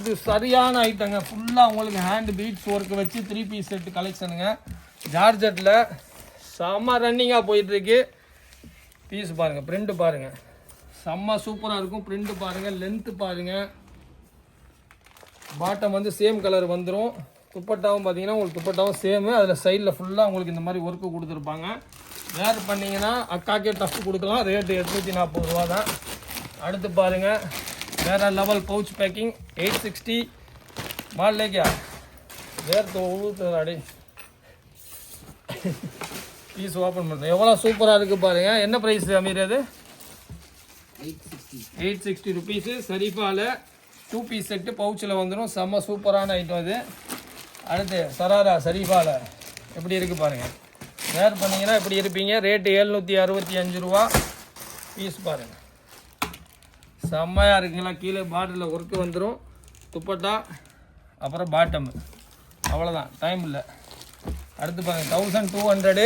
இது சரியான ஐட்டங்க. ஃபுல்லாக உங்களுக்கு ஹேண்ட் பீட்ஸ் ஒர்க்கு வச்சு 3 பீஸ் செட்டு கலெக்ஷனுங்க. ஜார்ஜெட்டில் செம்ம ரன்னிங்காக போயிட்டுருக்கு. பீஸ் பாருங்கள், பிரிண்ட்டு பாருங்கள், செம்ம சூப்பராக இருக்கும். பிரிண்ட்டு பாருங்கள், லென்த்து பாருங்கள். பாட்டம் வந்து சேம் கலர் வந்துடும். துப்பட்டாவும் பார்த்தீங்கன்னா உங்களுக்கு துப்பட்டாவும் சேமு. அதில் சைடில் ஃபுல்லாக உங்களுக்கு இந்த மாதிரி ஒர்க்கு கொடுத்துருப்பாங்க. வேர் பண்ணிங்கன்னா அக்காக்கே டஃப் கொடுக்கலாம். ரேட்டு 840 ரூபா தான். அடுத்து பாருங்கள், வேறு லெவல் பவுச் பேக்கிங் 860 மால் லேக்கியா வேர்த்து ஊற்றுறாடி பீஸ் ஓப்பன் பண்ணுறேன். எவ்வளோ சூப்பராக இருக்குது பாருங்கள். என்ன ப்ரைஸ் அமீர் அது? 860 ருபீஸு. சரிஃபாவில் 2 பீஸ் செட்டு பவுச்சில் வந்துடும். செம்ம சூப்பரான ஐட்டம் இது. அடுத்து சராரா சரிஃபாவில் எப்படி இருக்குது பாருங்கள். வேர் பண்ணிங்கன்னா இப்படி இருப்பீங்க. ரேட்டு 765 ரூபா பீஸ் பாருங்கள். செம்மையாக இருக்குங்களா. கீழே பாட்டிலில் ஒர்க்கு வந்துடும். துப்பட்டா அப்புறம் பாட்டம், அவ்வளோதான், டைம் இல்லை. அடுத்து பாருங்கள் 1200.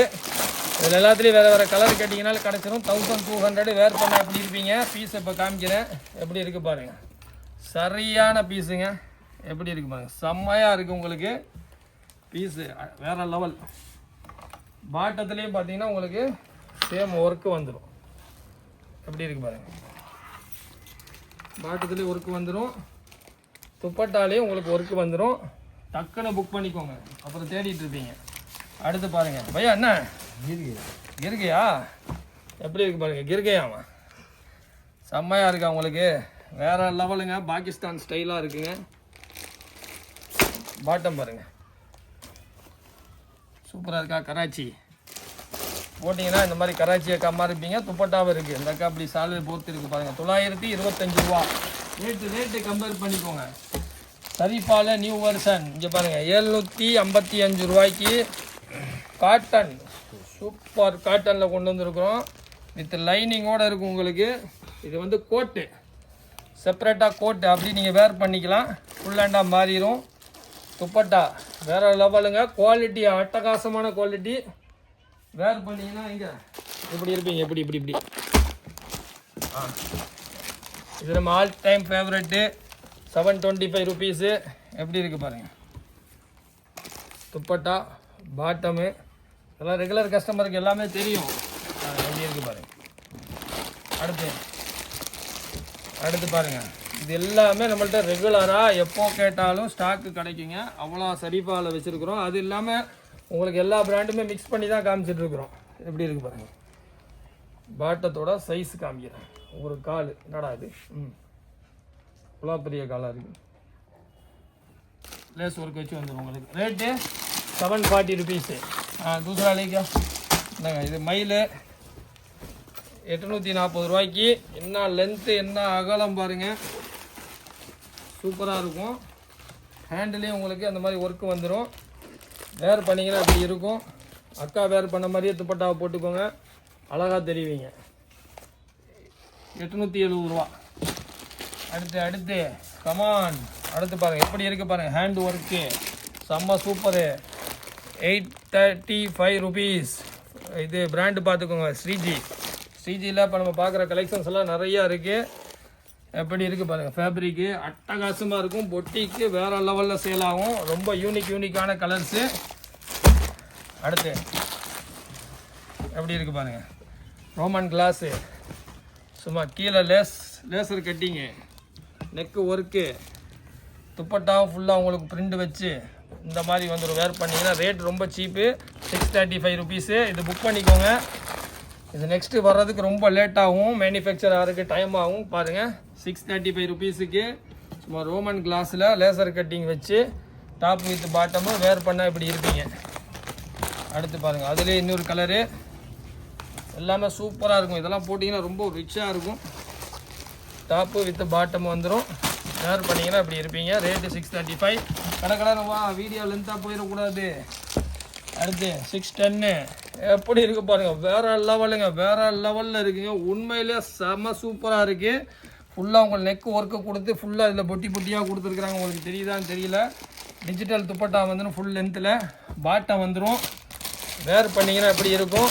இதில் எல்லாத்துலேயும் வேறு வேறு கலர் கேட்டிங்கனாலும் கிடச்சிரும். 1200 வேர் பண்ண எப்படி இருப்பீங்க. பீஸ் இப்போ காமிக்கிறேன். எப்படி இருக்குது பாருங்கள். சரியான பீஸுங்க. எப்படி இருக்குது பாருங்கள். செம்மையாக இருக்குது உங்களுக்கு பீஸு. வேறு லெவல். பாட்டத்துலேயும் பார்த்தீங்கன்னா உங்களுக்கு சேம் ஒர்க்கு வந்துடும். எப்படி இருக்குது பாருங்கள். பாட்டத்துலேயும் ஒர்க்கு வந்துடும். துப்பட்டாலேயும் உங்களுக்கு ஒர்க்கு வந்துடும். டக்குன்னு புக் பண்ணிக்கோங்க, அப்புறம் தேடிட்டு இருப்பீங்க. அடுத்து பாருங்கள் பையா, என்ன கிருகையா? எப்படி இருக்குது பாருங்கள். கிருகையாமா செம்மையாக இருக்கா உங்களுக்கு. வேறு லெவலுங்க. பாகிஸ்தான் ஸ்டைலாக இருக்குங்க. பாட்டம் பாருங்கள் சூப்பராக இருக்கா. கராச்சி போட்டிங்கன்னா இந்த மாதிரி கராச்சி அக்கா மாதிரி இருப்பீங்க. துப்பட்டாவும் இருக்குது. இந்த அக்கா அப்படி சாலை பொறுத்து இருக்குது பாருங்கள். 925 ரூபா ரேட்டு கம்பேர் பண்ணிக்கோங்க. சரிஃபால நியூ வெர்ஷன் இங்கே பாருங்கள். 755 ரூபாய்க்கு காட்டன், சூப்பர் காட்டனில் கொண்டு வந்துருக்குறோம். வித் லைனிங்கோடு இருக்கும் உங்களுக்கு. இது வந்து கோட்டு, செப்பரேட்டாக கோட்டு அப்படி நீங்கள் வேர் பண்ணிக்கலாம். ஃபுல் ஹேண்டாக மாறிடும். துப்பட்டா வேறு லெவலுங்க. குவாலிட்டி அட்டகாசமான குவாலிட்டி. வேர் பண்ணிங்கன்னா இங்கே இப்படி இருப்பீங்க. இப்படி இப்படி இப்படி இது நம்ம ஆல் டைம் ஃபேவரெட்டு 725 ருபீஸு. எப்படி இருக்குது பாருங்கள். துப்பட்டா பாட்டமு இதெல்லாம் ரெகுலர் கஸ்டமருக்கு எல்லாமே தெரியும். எப்படி இருக்குது பாருங்கள். அடுத்து பாருங்கள். இது எல்லாமே நம்மள்ட்ட ரெகுலராக எப்போ கேட்டாலும் ஸ்டாக்கு கிடைக்குங்க. அவ்வளோ சரிஃபாவில் வச்சுருக்குறோம். அது இல்லாமல் உங்களுக்கு எல்லா பிராண்டுமே மிக்ஸ் பண்ணி தான் காமிச்சிட்ருக்குறோம். எப்படி இருக்குது பாருங்கள். பாட்டத்தோட சைஸ் காமிக்கிறேன். ஒரு கால் என்னடா இது, இவ்வளோ பெரிய காலாக இருக்குது. லேஸ் ஒர்க் வச்சு வந்துடும் உங்களுக்கு. Rate 740 rupees. தூசரா லேக்கா என்னங்க இது மயில் 840 ரூபாய்க்கு. என்ன லென்த்து என்ன அகலம் பாருங்கள். சூப்பராக இருக்கும். ஹேண்டிலையும் உங்களுக்கு அந்த மாதிரி ஒர்க்கு வந்துடும். வேர் பண்ணிங்கன்னா அப்படி இருக்கும். அக்கா வேர் பண்ண மாதிரியே துப்பட்டாவை போட்டுக்கோங்க. அழகாக தெரிவிங்க. 870 ரூபா. அடுத்து கமான். அடுத்து பாருங்கள் எப்படி இருக்குது பாருங்கள். ஹேண்ட் ஒர்க்கு செம்ம சூப்பரு. 835 ருபீஸ். இது பிராண்டு பார்த்துக்கோங்க. ஸ்ரீஜியில் இப்போ நம்ம பார்க்குற கலெக்ஷன்ஸ் எல்லாம் நிறையா இருக்குது. எப்படி இருக்குது பாருங்கள். ஃபேப்ரிக்கு அட்டகாசமாக இருக்கும். பொட்டிக்கு வேறு லெவலில் சேல் ஆகும். ரொம்ப யூனிக்கான கலர்ஸு. அடுத்து எப்படி இருக்குது பாருங்கள். ரோமன் கிளாஸு சும்மா கீழே லேசர் கட்டிங்கு, நெக்கு ஒர்க்கு, துப்பட்டாவும் ஃபுல்லாக உங்களுக்கு பிரிண்ட் வச்சு இந்த மாதிரி வந்துடும். வேர் பண்ணிங்கன்னா ரேட் ரொம்ப சீப்பு. 635 ருபீஸு. இது புக் பண்ணிக்கோங்க. இது நெக்ஸ்ட்டு வர்றதுக்கு ரொம்ப லேட் ஆகும். மேனுஃபேக்சர் ஆகிறதுக்கு டைம் ஆகும். பாருங்கள் 635 ருபீஸுக்கு சும்மா ரோமன் கிளாஸில் லேசர் கட்டிங் வச்சு டாப் வித் பாட்டமும் வேர் பண்ணால் இப்படி இருப்பீங்க. அடுத்து பாருங்கள். அதுலேயே இன்னொரு கலரு. எல்லாமே சூப்பராக இருக்கும். இதெல்லாம் போட்டிங்கன்னா ரொம்ப ரிச்சாக இருக்கும். டாப்பு வித் பாட்டம் வந்துடும். வேர் பண்ணிங்கன்னா இப்படி இருப்பீங்க. ரேட்டு 635. கடை வீடியோ லென்த்தாக போயிடக்கூடாது. அடுத்து 610 எப்படி இருக்குது பாருங்கள். வேறு லெவலுங்க. வேறு லெவலில் இருக்குங்க. உண்மையிலே செம்ம சூப்பராக இருக்குது. ஃபுல்லாக உங்களுக்கு நெக்கு ஒர்க்கு கொடுத்து ஃபுல்லாக இதில் பொட்டியாக கொடுத்துருக்குறாங்க. உங்களுக்கு தெரியுதான்னு தெரியல. டிஜிட்டல் துப்பட்டா வந்துடும். ஃபுல் லென்த்தில் பாட்டம் வந்துடும். வேர் பண்ணிங்கன்னா எப்படி இருக்கும்.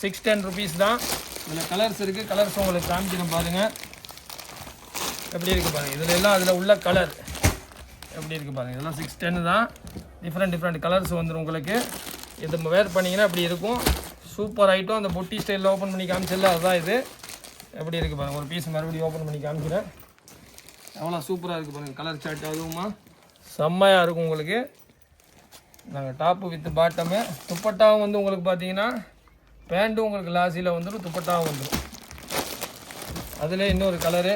610 ருபீஸ் தான். இதில் கலர்ஸ் இருக்குது. கலர்ஸ் உங்களுக்கு காமிக்கணும் பாருங்கள். எப்படி இருக்குது பாருங்கள். இதில் எல்லாம் அதில் உள்ள கலர் எப்படி இருக்குது பாருங்கள். இதெல்லாம் 610 தான். டிஃப்ரெண்ட் கலர்ஸ் வந்துடும் உங்களுக்கு. இது வேர் பண்ணிங்கன்னா அப்படி இருக்கும். Super item. அந்த பொட்டி ஸ்டைலில் ஓப்பன் பண்ணி காமிச்சிடல, அதுதான் இது. எப்படி இருக்குது பாருங்கள். ஒரு பீஸ் மறுபடியும் ஓப்பன் பண்ணி காமிக்கிறேன். எவ்வளோ சூப்பராக இருக்குது பாருங்கள். கலர் சார்ட் அதுவுமா செம்மையாக இருக்கும் உங்களுக்கு. நாங்கள் டாப்பு வித் பாட்டமு. துப்பட்டாவும் வந்து உங்களுக்கு பார்த்தீங்கன்னா பேண்ட்டும் உங்களுக்கு லாசியில் வந்துடும், துப்பட்டாவும் வந்துடும். அதில் இன்னொரு கலரு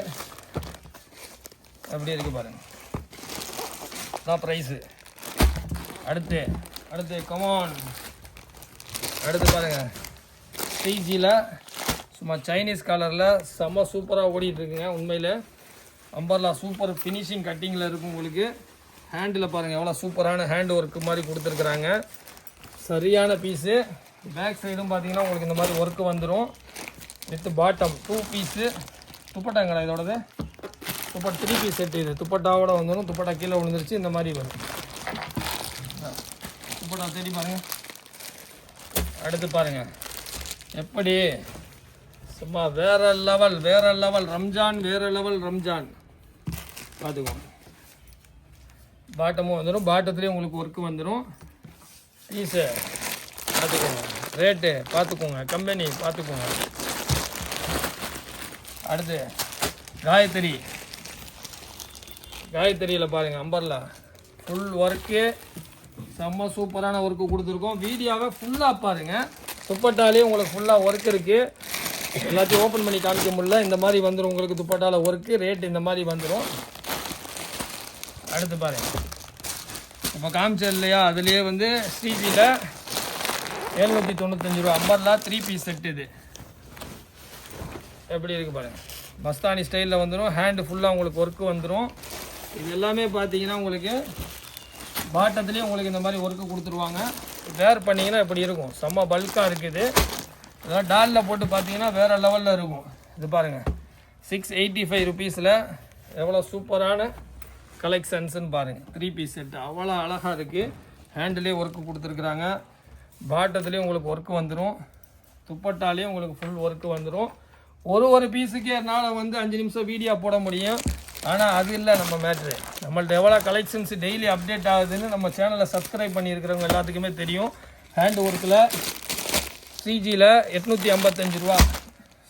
அப்படி இருக்குது பாருங்கள். தான் ப்ரைஸு. அடுத்து கமான். அடுத்து பாருங்கள், 3Gயில் சும்மா சைனீஸ் கலரில் செம்ம சூப்பராக ஓடிட்டுருக்குங்க. உண்மையில் அம்பர்லா சூப்பர் ஃபினிஷிங் கட்டிங்கில் இருக்கும் உங்களுக்கு. ஹேண்டில் பாருங்கள் எவ்வளோ சூப்பரான ஹேண்ட் ஒர்க்கு மாதிரி கொடுத்துருக்குறாங்க. சரியான பீஸு. பேக் சைடும் பார்த்தீங்கன்னா உங்களுக்கு இந்த மாதிரி ஒர்க்கு வந்துடும். With bottom 2 piece. துப்பட்டாங்களா இதோடது? Dupatta 3 piece set. இது துப்பட்டாவோட வந்துடும். துப்பட்டா கீழே விழுந்துருச்சு, இந்த மாதிரி வரும். துப்பட்டா தேடி பாருங்கள். அடுத்து பாருங்கள் எப்படி சும்மா வேறு லெவல் ரம்ஜான், வேறு லெவல் ரம்ஜான். பார்த்துக்கோங்க. பாட்டமும் வந்துடும், பாட்டத்துலேயும் உங்களுக்கு ஒர்க்கு வந்துடும். பீஸு பார்த்துக்கோங்க, ரேட்டு பார்த்துக்கோங்க, கம்பெனி பார்த்துக்கோங்க. அடுத்து காயத்ரியில் பாருங்கள் அம்பர்லா ஃபுல் ஒர்க்கு செம்ம சூப்பரான ஒர்க்கு கொடுத்துருக்கோம். வீடியோவை ஃபுல்லாக பாருங்கள். துப்பட்டாலே உங்களுக்கு ஃபுல்லாக ஒர்க் இருக்குது. எல்லாத்தையும் ஓப்பன் பண்ணி காமிக்க முடியல. இந்த மாதிரி வந்துடும் உங்களுக்கு துப்பட்டாவில் ஒர்க்கு. ரேட் இந்த மாதிரி வந்துடும். அடுத்து பாருங்கள், இப்போ காமிச்சது இல்லையா, அதுலேயே வந்து ஸ்ரீஜியில் 795 ரூபா அம்பர்லா 3 பீஸ் செட். இது எப்படி இருக்குது பாருங்கள். மஸ்தானி ஸ்டைலில் வந்துடும். ஹேண்டு ஃபுல்லாக உங்களுக்கு ஒர்க்கு வந்துடும். இது எல்லாமே பார்த்தீங்கன்னா உங்களுக்கு பாட்டத்துலேயும் உங்களுக்கு இந்த மாதிரி ஒர்க்கு கொடுத்துருவாங்க. வேர் பண்ணிங்கன்னா இப்படி இருக்கும். செம்ம பல்காக இருக்குது. இதெல்லாம் டாலில் போட்டு பார்த்தீங்கன்னா வேறு லெவலில் இருக்கும். இது பாருங்கள் 685 ருபீஸில் எவ்வளோ சூப்பரான கலெக்ஷன்ஸ்ன்னு பாருங்கள். 3 பீஸ் செட்டு அவ்வளோ அழகாக இருக்குது. ஹேண்டிலே ஒர்க்கு கொடுத்துருக்குறாங்க. பாட்டத்துலேயும் உங்களுக்கு ஒர்க்கு வந்துடும். துப்பட்டாலேயும் உங்களுக்கு ஃபுல் ஒர்க்கு வந்துடும். ஒரு பீஸுக்கே என்னால் வந்து 5 நிமிஷம் வீடியோ போட முடியும். ஆனால் அது இல்லை நம்ம மேட்ரு. நம்மள்ட்ட எவ்வளோ கலெக்ஷன்ஸ் டெய்லி அப்டேட் ஆகுதுன்னு நம்ம சேனலை சப்ஸ்கிரைப் பண்ணியிருக்கிறவங்க எல்லாத்துக்குமே தெரியும். ஹேண்ட் ஒர்க்கில் 3Gயில் 855 ரூபா.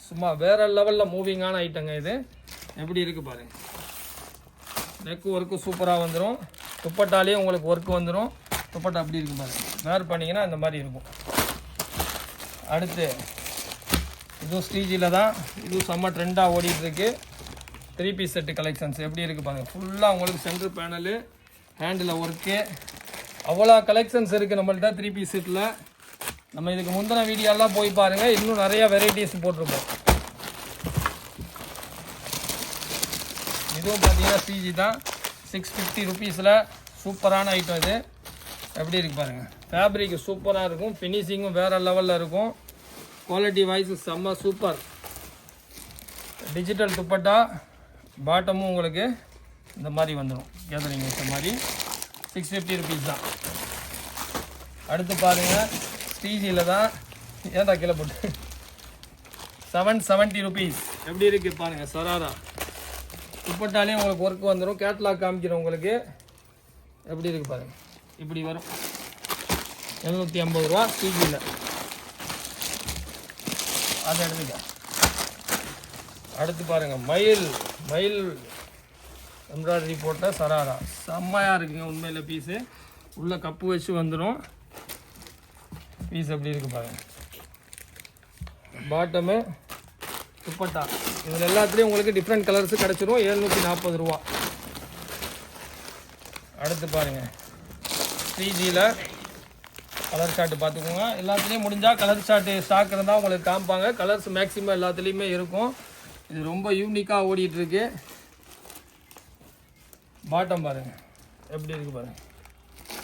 சும்மா வேறு லெவலில் மூவிங்கான ஐட்டங்க. இது எப்படி இருக்குது பாருங்கள். நெக்கு ஒர்க்கு சூப்பராக வந்துடும். துப்பட்டாலேயும் உங்களுக்கு ஒர்க்கு வந்துடும். துப்பட்டா அப்படி இருக்குது பாருங்கள். வேர் பண்ணிங்கன்னா இந்த மாதிரி இருக்கும். அடுத்து இதுவும் 3Gயில் தான். இதுவும் செம்ம ட்ரெண்டாக ஓடிட்டுருக்கு. 3 பீஸ் செட்டு கலெக்ஷன்ஸ் எப்படி இருக்குது பாருங்கள். ஃபுல்லாக உங்களுக்கு சென்ட்ரு பேனலு, ஹேண்டில் ஒர்க்கு, அவ்வளோ கலெக்ஷன்ஸ் இருக்குது நம்மள்ட்ட 3 பீஸ் செட்டில். நம்ம இதுக்கு முந்தின வீடியோலாம் போய் பாருங்கள். இன்னும் நிறையா வெரைட்டிஸ் போட்டிருப்போம். இதுவும் பார்த்தீங்கன்னா 3G தான். 650 ருபீஸில் சூப்பரான ஐட்டம். இது எப்படி இருக்குது பாருங்கள். ஃபேப்ரிக் சூப்பராக இருக்கும். ஃபினிஷிங்கும் வேறு லெவலில் இருக்கும். குவாலிட்டி வைஸ் செம்ம சூப்பர். டிஜிட்டல் துப்பட்டா, பாட்டமும் உங்களுக்கு இந்த மாதிரி வந்துடும். கேதரிங் வச்ச மாதிரி 650 ருபீஸ் தான். அடுத்து பாருங்கள் 3Gயில் தான். ஏன்டா கீழே போட்டு 770 ருபீஸ். எப்படி இருக்குது பாருங்கள். சராரா துப்பட்டாலேயும் உங்களுக்கு ஒர்க்கு வந்துடும். கேட்லாக் காமிக்கிறோம் உங்களுக்கு. எப்படி இருக்குது பாருங்கள். இப்படி வரும். 750 ரூபா 3Gயில். அதை எடுத்துக்க. அடுத்து பாருங்கள் மயில் எம்ப்ராய்டரி போட்ட சராரா செம்மையாக இருக்குங்க. உண்மையில் பீஸு உள்ள கப்பு வச்சு வந்துடும். பீஸ் எப்படி இருக்குது பாருங்கள். பாட்டமு, துப்பட்டா, இதில் எல்லாத்துலேயும் உங்களுக்கு டிஃப்ரெண்ட் கலர்ஸு கிடச்சிரும். 740 ரூபா. அடுத்து பாருங்கள் 3Gயில் கலர் ஷார்ட்டு பார்த்துக்கோங்க. எல்லாத்துலேயும் முடிஞ்சால் கலர் ஷார்ட்டு ஸ்டாக் இருந்தால் உங்களுக்கு காமிப்பாங்க. கலர்ஸ் மேக்ஸிமம் எல்லாத்துலேயுமே இருக்கும். இது ரொம்ப யூனிக்காக ஓடிட்டுருக்கு. பாட்டம் பாருங்கள் எப்படி இருக்குது பாருங்கள்.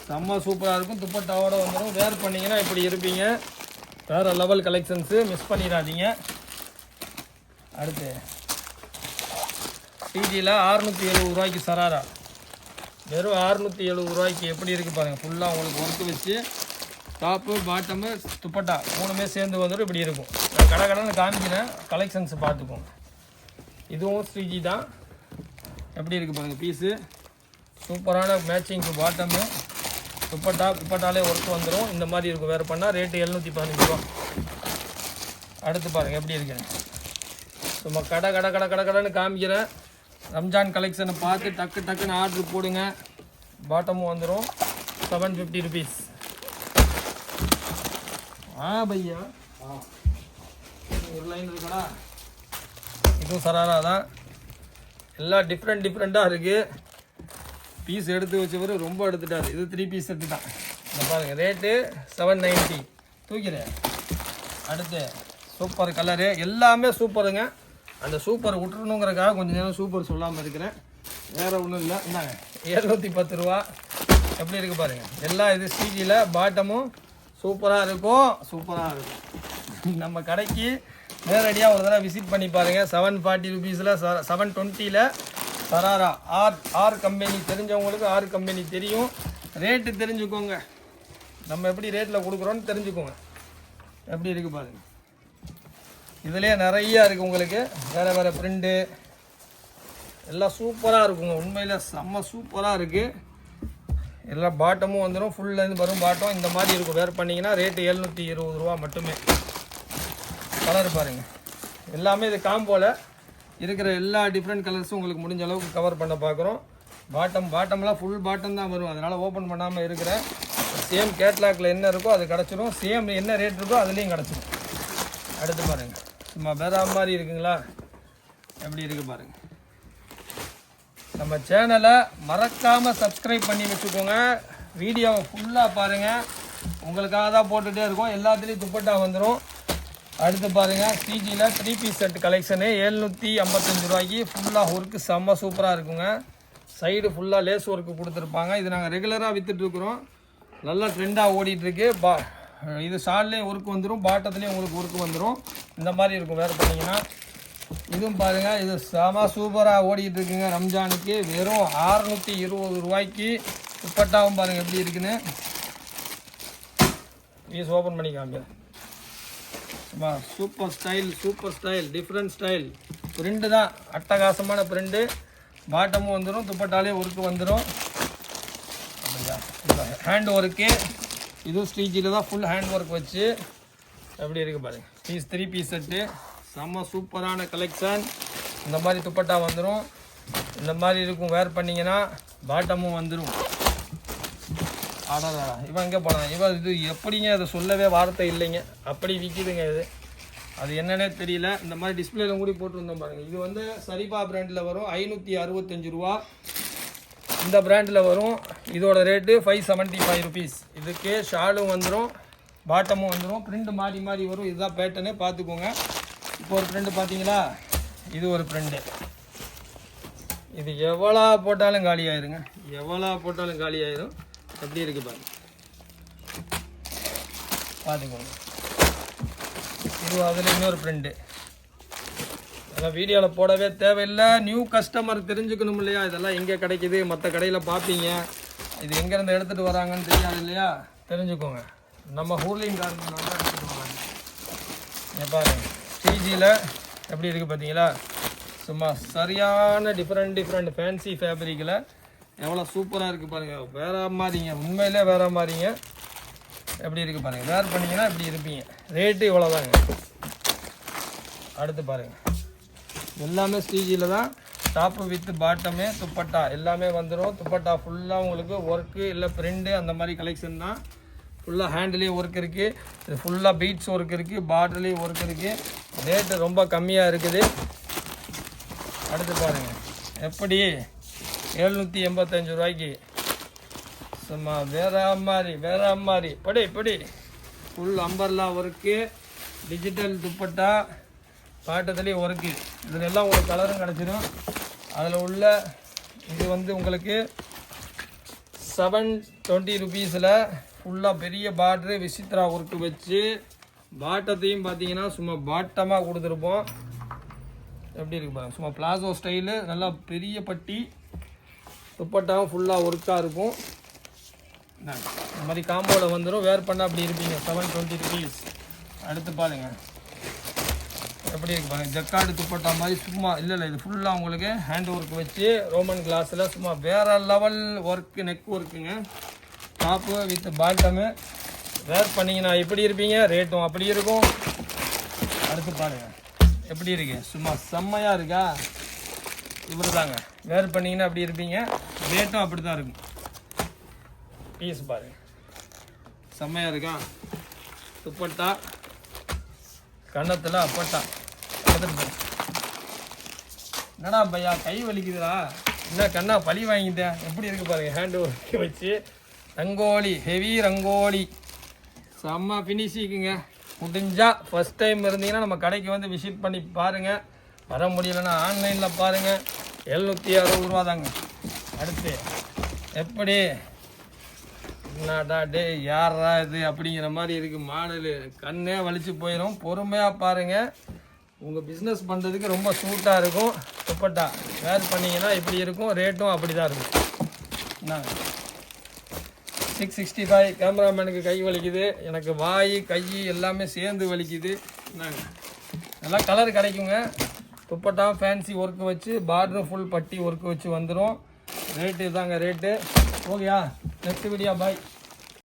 செம்ம சூப்பராக இருக்கும். துப்பட்டாவோட வந்துடும். வேர் பண்ணிங்கன்னா இப்படி இருப்பீங்க. வேறு லெவல் கலெக்ஷன்ஸு, மிஸ் பண்ணிடாதீங்க. அடுத்து 3Gயில் 670 ரூபாய்க்கு சராரா. வெறும் 670 ரூபாய்க்கு எப்படி இருக்குது பாருங்கள். ஃபுல்லாக உங்களுக்கு ஒர்க்கு வச்சு டாப்பு, பாட்டமு, துப்பட்டா 3மே சேர்ந்து வந்துடும். இப்படி இருக்கும். கடை காமிக்கிறேன். கலெக்ஷன்ஸ் பார்த்துக்கோங்க. இதுவும் 3G தான். எப்படி இருக்குது பாருங்கள். பீஸு சூப்பரான மேட்சிங்க்கு. பாட்டமு, துப்பட்டாலே ஒர்க் வந்துடும். இந்த மாதிரி இருக்கும். வேறு பண்ணால் ரேட்டு 715 ரூபா. அடுத்து பாருங்கள் எப்படி இருக்குது. சும்மா கடைன்னு காமிக்கிறேன். ரம்ஜான் கலெக்ஷனை பார்த்து டக்குன்னு ஆர்டர் போடுங்க. பாட்டமும் வந்துடும். 750 ருபீஸ். பையா ஒரு லைன் இருக்கடா. இதுவும் சராரா தான். எல்லாம் டிஃப்ரெண்ட்டாக இருக்குது. பீஸ் எடுத்து வச்சவர் ரொம்ப எடுத்துட்டார். இது 3 பீஸ் செட்டு தான். இந்த பாருங்கள், ரேட்டு 790. தூக்கிறேன். அடுத்து சூப்பர் கலரு, எல்லாமே சூப்பருங்க. அந்த சூப்பர் விட்டுறணுங்கிறக்காக கொஞ்சம் நேரம் சூப்பர் சொல்லாமல் இருக்கிறேன். வேறு ஒன்றும் இல்லை. இந்தாங்க 710 ரூபா. எப்படி இருக்குது பாருங்கள். எல்லாம் இது ஸ்டீஜில், பாட்டமும் சூப்பராக இருக்கும். நம்ம கடைக்கு நேரடியாக ஒரு தடவை விசிட் பண்ணி பாருங்கள். 740 ருபீஸில் 720ல் சராரா ஆர் கம்பெனி. தெரிஞ்சவங்களுக்கு ஆர் கம்பெனி தெரியும். ரேட்டு தெரிஞ்சுக்கோங்க. நம்ம எப்படி ரேட்டில் கொடுக்குறோன்னு தெரிஞ்சுக்கோங்க. எப்படி இருக்குது பாருங்கள். இதுலேயே நிறையா இருக்குது உங்களுக்கு. வேறு ப்ரிண்ட்டு எல்லாம் சூப்பராக இருக்குங்க. உண்மையில் செம்ம சூப்பராக இருக்குது. எல்லாம் பாட்டமும் வந்துடும். ஃபுல்லேருந்து வரும் பாட்டம் இந்த மாதிரி இருக்கும். வேறு பண்ணிங்கன்னா ரேட்டு 720 ரூபா மட்டுமே. கலர் பாருங்கள். எல்லாமே இது காம்போவில் இருக்கிற எல்லா டிஃப்ரெண்ட் கலர்ஸும் உங்களுக்கு முடிஞ்ச அளவுக்கு கவர் பண்ண பார்க்குறோம். பாட்டம்லாம் ஃபுல் பாட்டம் தான் வரும். அதனால் ஓப்பன் பண்ணாமல் இருக்கிறேன். சேம் கேட்லாகில் என்ன இருக்கோ அது கிடச்சிரும். சேம் என்ன ரேட் இருக்கோ அதுலேயும் கிடச்சிரும். அடுத்து பாருங்கள். சும்மா வேற மாதிரி இருக்குங்களா? எப்படி இருக்குது பாருங்கள். நம்ம சேனலை மறக்காமல் சப்ஸ்கிரைப் பண்ணி வச்சுக்கோங்க. வீடியோவை ஃபுல்லாக பாருங்கள். உங்களுக்காக தான் போட்டுகிட்டே இருக்கோம். எல்லாத்துலேயும் துப்பட்டா வந்துடும். அடுத்து பாருங்கள், சிஜியில் 3 பீஸ் செட் கலெக்ஷனு 755 ரூபாய்க்கு. ஃபுல்லாக ஒர்க்கு செம்ம சூப்பராக இருக்குங்க. சைடு ஃபுல்லாக லேஸ் ஒர்க்கு கொடுத்துருப்பாங்க. இது நாங்கள் ரெகுலராக விற்றுட்ருக்குறோம். நல்லா ட்ரெண்டாக ஓடிட்டுருக்கு. இது ஷால்லேயும் ஒர்க்கு வந்துடும், பாட்டத்துலேயும் உங்களுக்கு ஒர்க்கு வந்துடும். இந்த மாதிரி இருக்கும் வேறு பண்ணிங்கன்னா. இதுவும் பாருங்கள், இது செம சூப்பராக ஓடிட்டு இருக்குங்க. ரம்ஜானுக்கு வெறும் 620 ரூபாய்க்கு. துப்பட்டாவும் பாருங்கள் எப்படி இருக்குன்னு. பீஸ் ஓப்பன் பண்ணி காமிங்க. Super style different style. Print தான் அட்டகாசமான பிரிண்டு. பாட்டமும் வந்துடும், துப்பட்டாலே ஒர்க்கு வந்துடும். ஹேண்ட் ஒர்க்கு இதுவும் ஸ்டீஜில் தான். ஃபுல் ஹேண்ட் ஒர்க் வச்சு எப்படி இருக்குது பாருங்கள். 3 பீஸ் செட்டு செம்ம சூப்பரான கலெக்ஷன். இந்த மாதிரி துப்பட்டா வந்துடும். இந்த மாதிரி இருக்கும். வேர் பண்ணிங்கன்னா பாட்டமும் வந்துடும். ஆடாடா, இவன் எங்கே போனான்? இது எப்படிங்க? அதை சொல்லவே வார்த்தை இல்லைங்க. அப்படி விற்கிதுங்க இது. அது என்னன்னே தெரியல. இந்த மாதிரி டிஸ்பிளேல கூட போட்டுருந்தோம் பாருங்கள். இது வந்து சரிபா பிராண்டில் வரும். 565 ரூபா. இந்த பிராண்டில் வரும். இதோட ரேட்டு 575 ருபீஸ். இதுக்கு ஷாலும் வந்துடும், பாட்டமும் வந்துடும். பிரிண்ட் மாறி வரும். இதுதான் பேட்டர்னே பார்த்துக்கோங்க. இப்போ ஒரு பிரிண்ட் பார்த்தீங்களா? இது ஒரு பிரிண்ட்டு. இது எவ்வளோ போட்டாலும் காலி ஆயிருங்க. எப்படி இருக்குது பாருங்க. பார்த்துக்கோங்க. இது அதில் இன்னொரு பிரிண்ட்டு. அதெல்லாம் வீடியோவில் போடவே தேவையில்லை. நியூ கஸ்டமர் தெரிஞ்சுக்கணும் இல்லையா? இதெல்லாம் எங்கே கிடைக்கிது? மற்ற கடையில் பார்ப்பீங்க. இது எங்கேருந்து எடுத்துகிட்டு வராங்கன்னு தெரியாது இல்லையா? தெரிஞ்சுக்கோங்க. நம்ம ஹூர்லின் கார்மெண்ட் தான் எடுத்துகிட்டு வராங்க. பாருங்க, சிஜியில் எப்படி இருக்குது பார்த்தீங்களா? சும்மா சரியான டிஃப்ரெண்ட் ஃபேன்சி ஃபேப்ரிக்கில் எவ்வளோ சூப்பராக இருக்குது பாருங்கள். வேறு மாதிரிங்க, உண்மையிலே வேறு மாதிரிங்க. எப்படி இருக்குது பாருங்கள். வேர் பண்ணிங்கன்னா இப்படி இருப்பீங்க. ரேட்டு இவ்வளோதாங்க. அடுத்து பாருங்கள், எல்லாமே ஸ்டீஜியில் தான். டாப்பு வித் பாட்டமே துப்பட்டா எல்லாமே வந்துடும். துப்பட்டா ஃபுல்லாக உங்களுக்கு ஒர்க்கு இல்லை பிரிண்டு அந்த மாதிரி கலெக்ஷன் தான். ஃபுல்லாக ஹேண்ட்லேயும் ஒர்க் இருக்குது. இது ஃபுல்லாக பீட்ஸ் ஒர்க் இருக்குது, பார்டர்லேயும் ஒர்க் இருக்குது. ரேட்டு ரொம்ப கம்மியாக இருக்குது. அடுத்து பாருங்கள், எப்படி 785 ரூபாய்க்கு. சும்மா வேற மாதிரி படி full umbrella work, digital dupatta, பாட்டத்துலேயும் ஒர்க்கு. இதில் எல்லாம் உங்களுக்கு கலரும் கிடச்சிடும். அதில் உள்ள இது வந்து உங்களுக்கு 720 ருபீஸில் ஃபுல்லாக பெரிய பார்ட்ரு விசித்ரா ஒர்க்கு வச்சு, பாட்டத்தையும் பார்த்தீங்கன்னா சும்மா பாட்டமாக கொடுத்துருப்போம். எப்படி இருக்கு பாருங்கள். சும்மா பிளாசோ ஸ்டைலு, நல்லா பெரிய பட்டி. துப்பட்டாவும் ஃபுல்லாக ஒர்க்காக இருக்கும். இந்த மாதிரி காம்போவில் வந்துடும். வேர் பண்ணால் அப்படி இருப்பீங்க. 720 ருபீஸ். அடுத்து பாருங்கள் எப்படி இருக்கு பாருங்கள். ஜக்கார்டு துப்பட்டா மாதிரி சும்மா இல்லை இது ஃபுல்லாக உங்களுக்கு ஹேண்ட் ஒர்க் வச்சு ரோமன் கிளாஸில் சும்மா வேறு லெவல் ஒர்க்கு, நெக் ஒர்க்குங்க. Top with bottom. வேர் பண்ணிங்கன்னா எப்படி இருப்பீங்க, ரேட்டும் அப்படி இருக்கும். அடுத்து பாருங்கள் எப்படி இருக்கு, சும்மா செம்மையாக இருக்கா? இவ்வளோ தாங்க. வேர் பண்ணிங்கன்னா அப்படி இருப்பீங்க, ரேட்டும் அப்படி தான் இருக்கும். பீஸ் பாருங்கள் செம்மையாக இருக்கா? துப்பட்டா கன்னத்தில் அப்பட்டா. என்னடா பையா கை வலிக்குதுடா, என்ன கண்ணா பழி வாங்கிட்டேன். எப்படி இருக்கு பாருங்க, ஹேண்டு ஒர்க் வச்சு ரங்கோலி, ஹெவி ரங்கோலி, செம்ம ஃபினிஷிங்குங்க. முடிஞ்சால் ஃபஸ்ட் டைம் இருந்தீங்கன்னா நம்ம கடைக்கு வந்து விசிட் பண்ணி பாருங்கள். வர முடியலன்னா ஆன்லைனில் பாருங்கள். 760 ரூபா தாங்க. அடுத்து எப்படி என்னடா டே யாரா இது அப்படிங்கிற மாதிரி இருக்குது மாடலு. கண்ணே வலிச்சு போயிடும். பொறுமையாக பாருங்கள். உங்கள் பிஸ்னஸ் பண்ணுறதுக்கு ரொம்ப சூட்டாக இருக்கும். துப்பட்டா வேர் பண்ணிங்கன்னா இப்படி இருக்கும். ரேட்டும் அப்படி தான் இருக்கும். என்னங்க 665. கேமராமேனுக்கு கை வலிக்குது, எனக்கு வாய் கை எல்லாமே சேர்ந்து வலிக்குது. என்னங்க நல்லா கலர் கிடைக்குங்க. துப்பட்டா ஃபேன்சி ஒர்க்கு வச்சு பார்டர் ஃபுல் பட்டி ஒர்க்கு வச்சு வந்துடும். ரேட்டு தாங்க ரேட்டு. ஓகேயா, நெக்ஸ்ட் வீடியோ பாய்.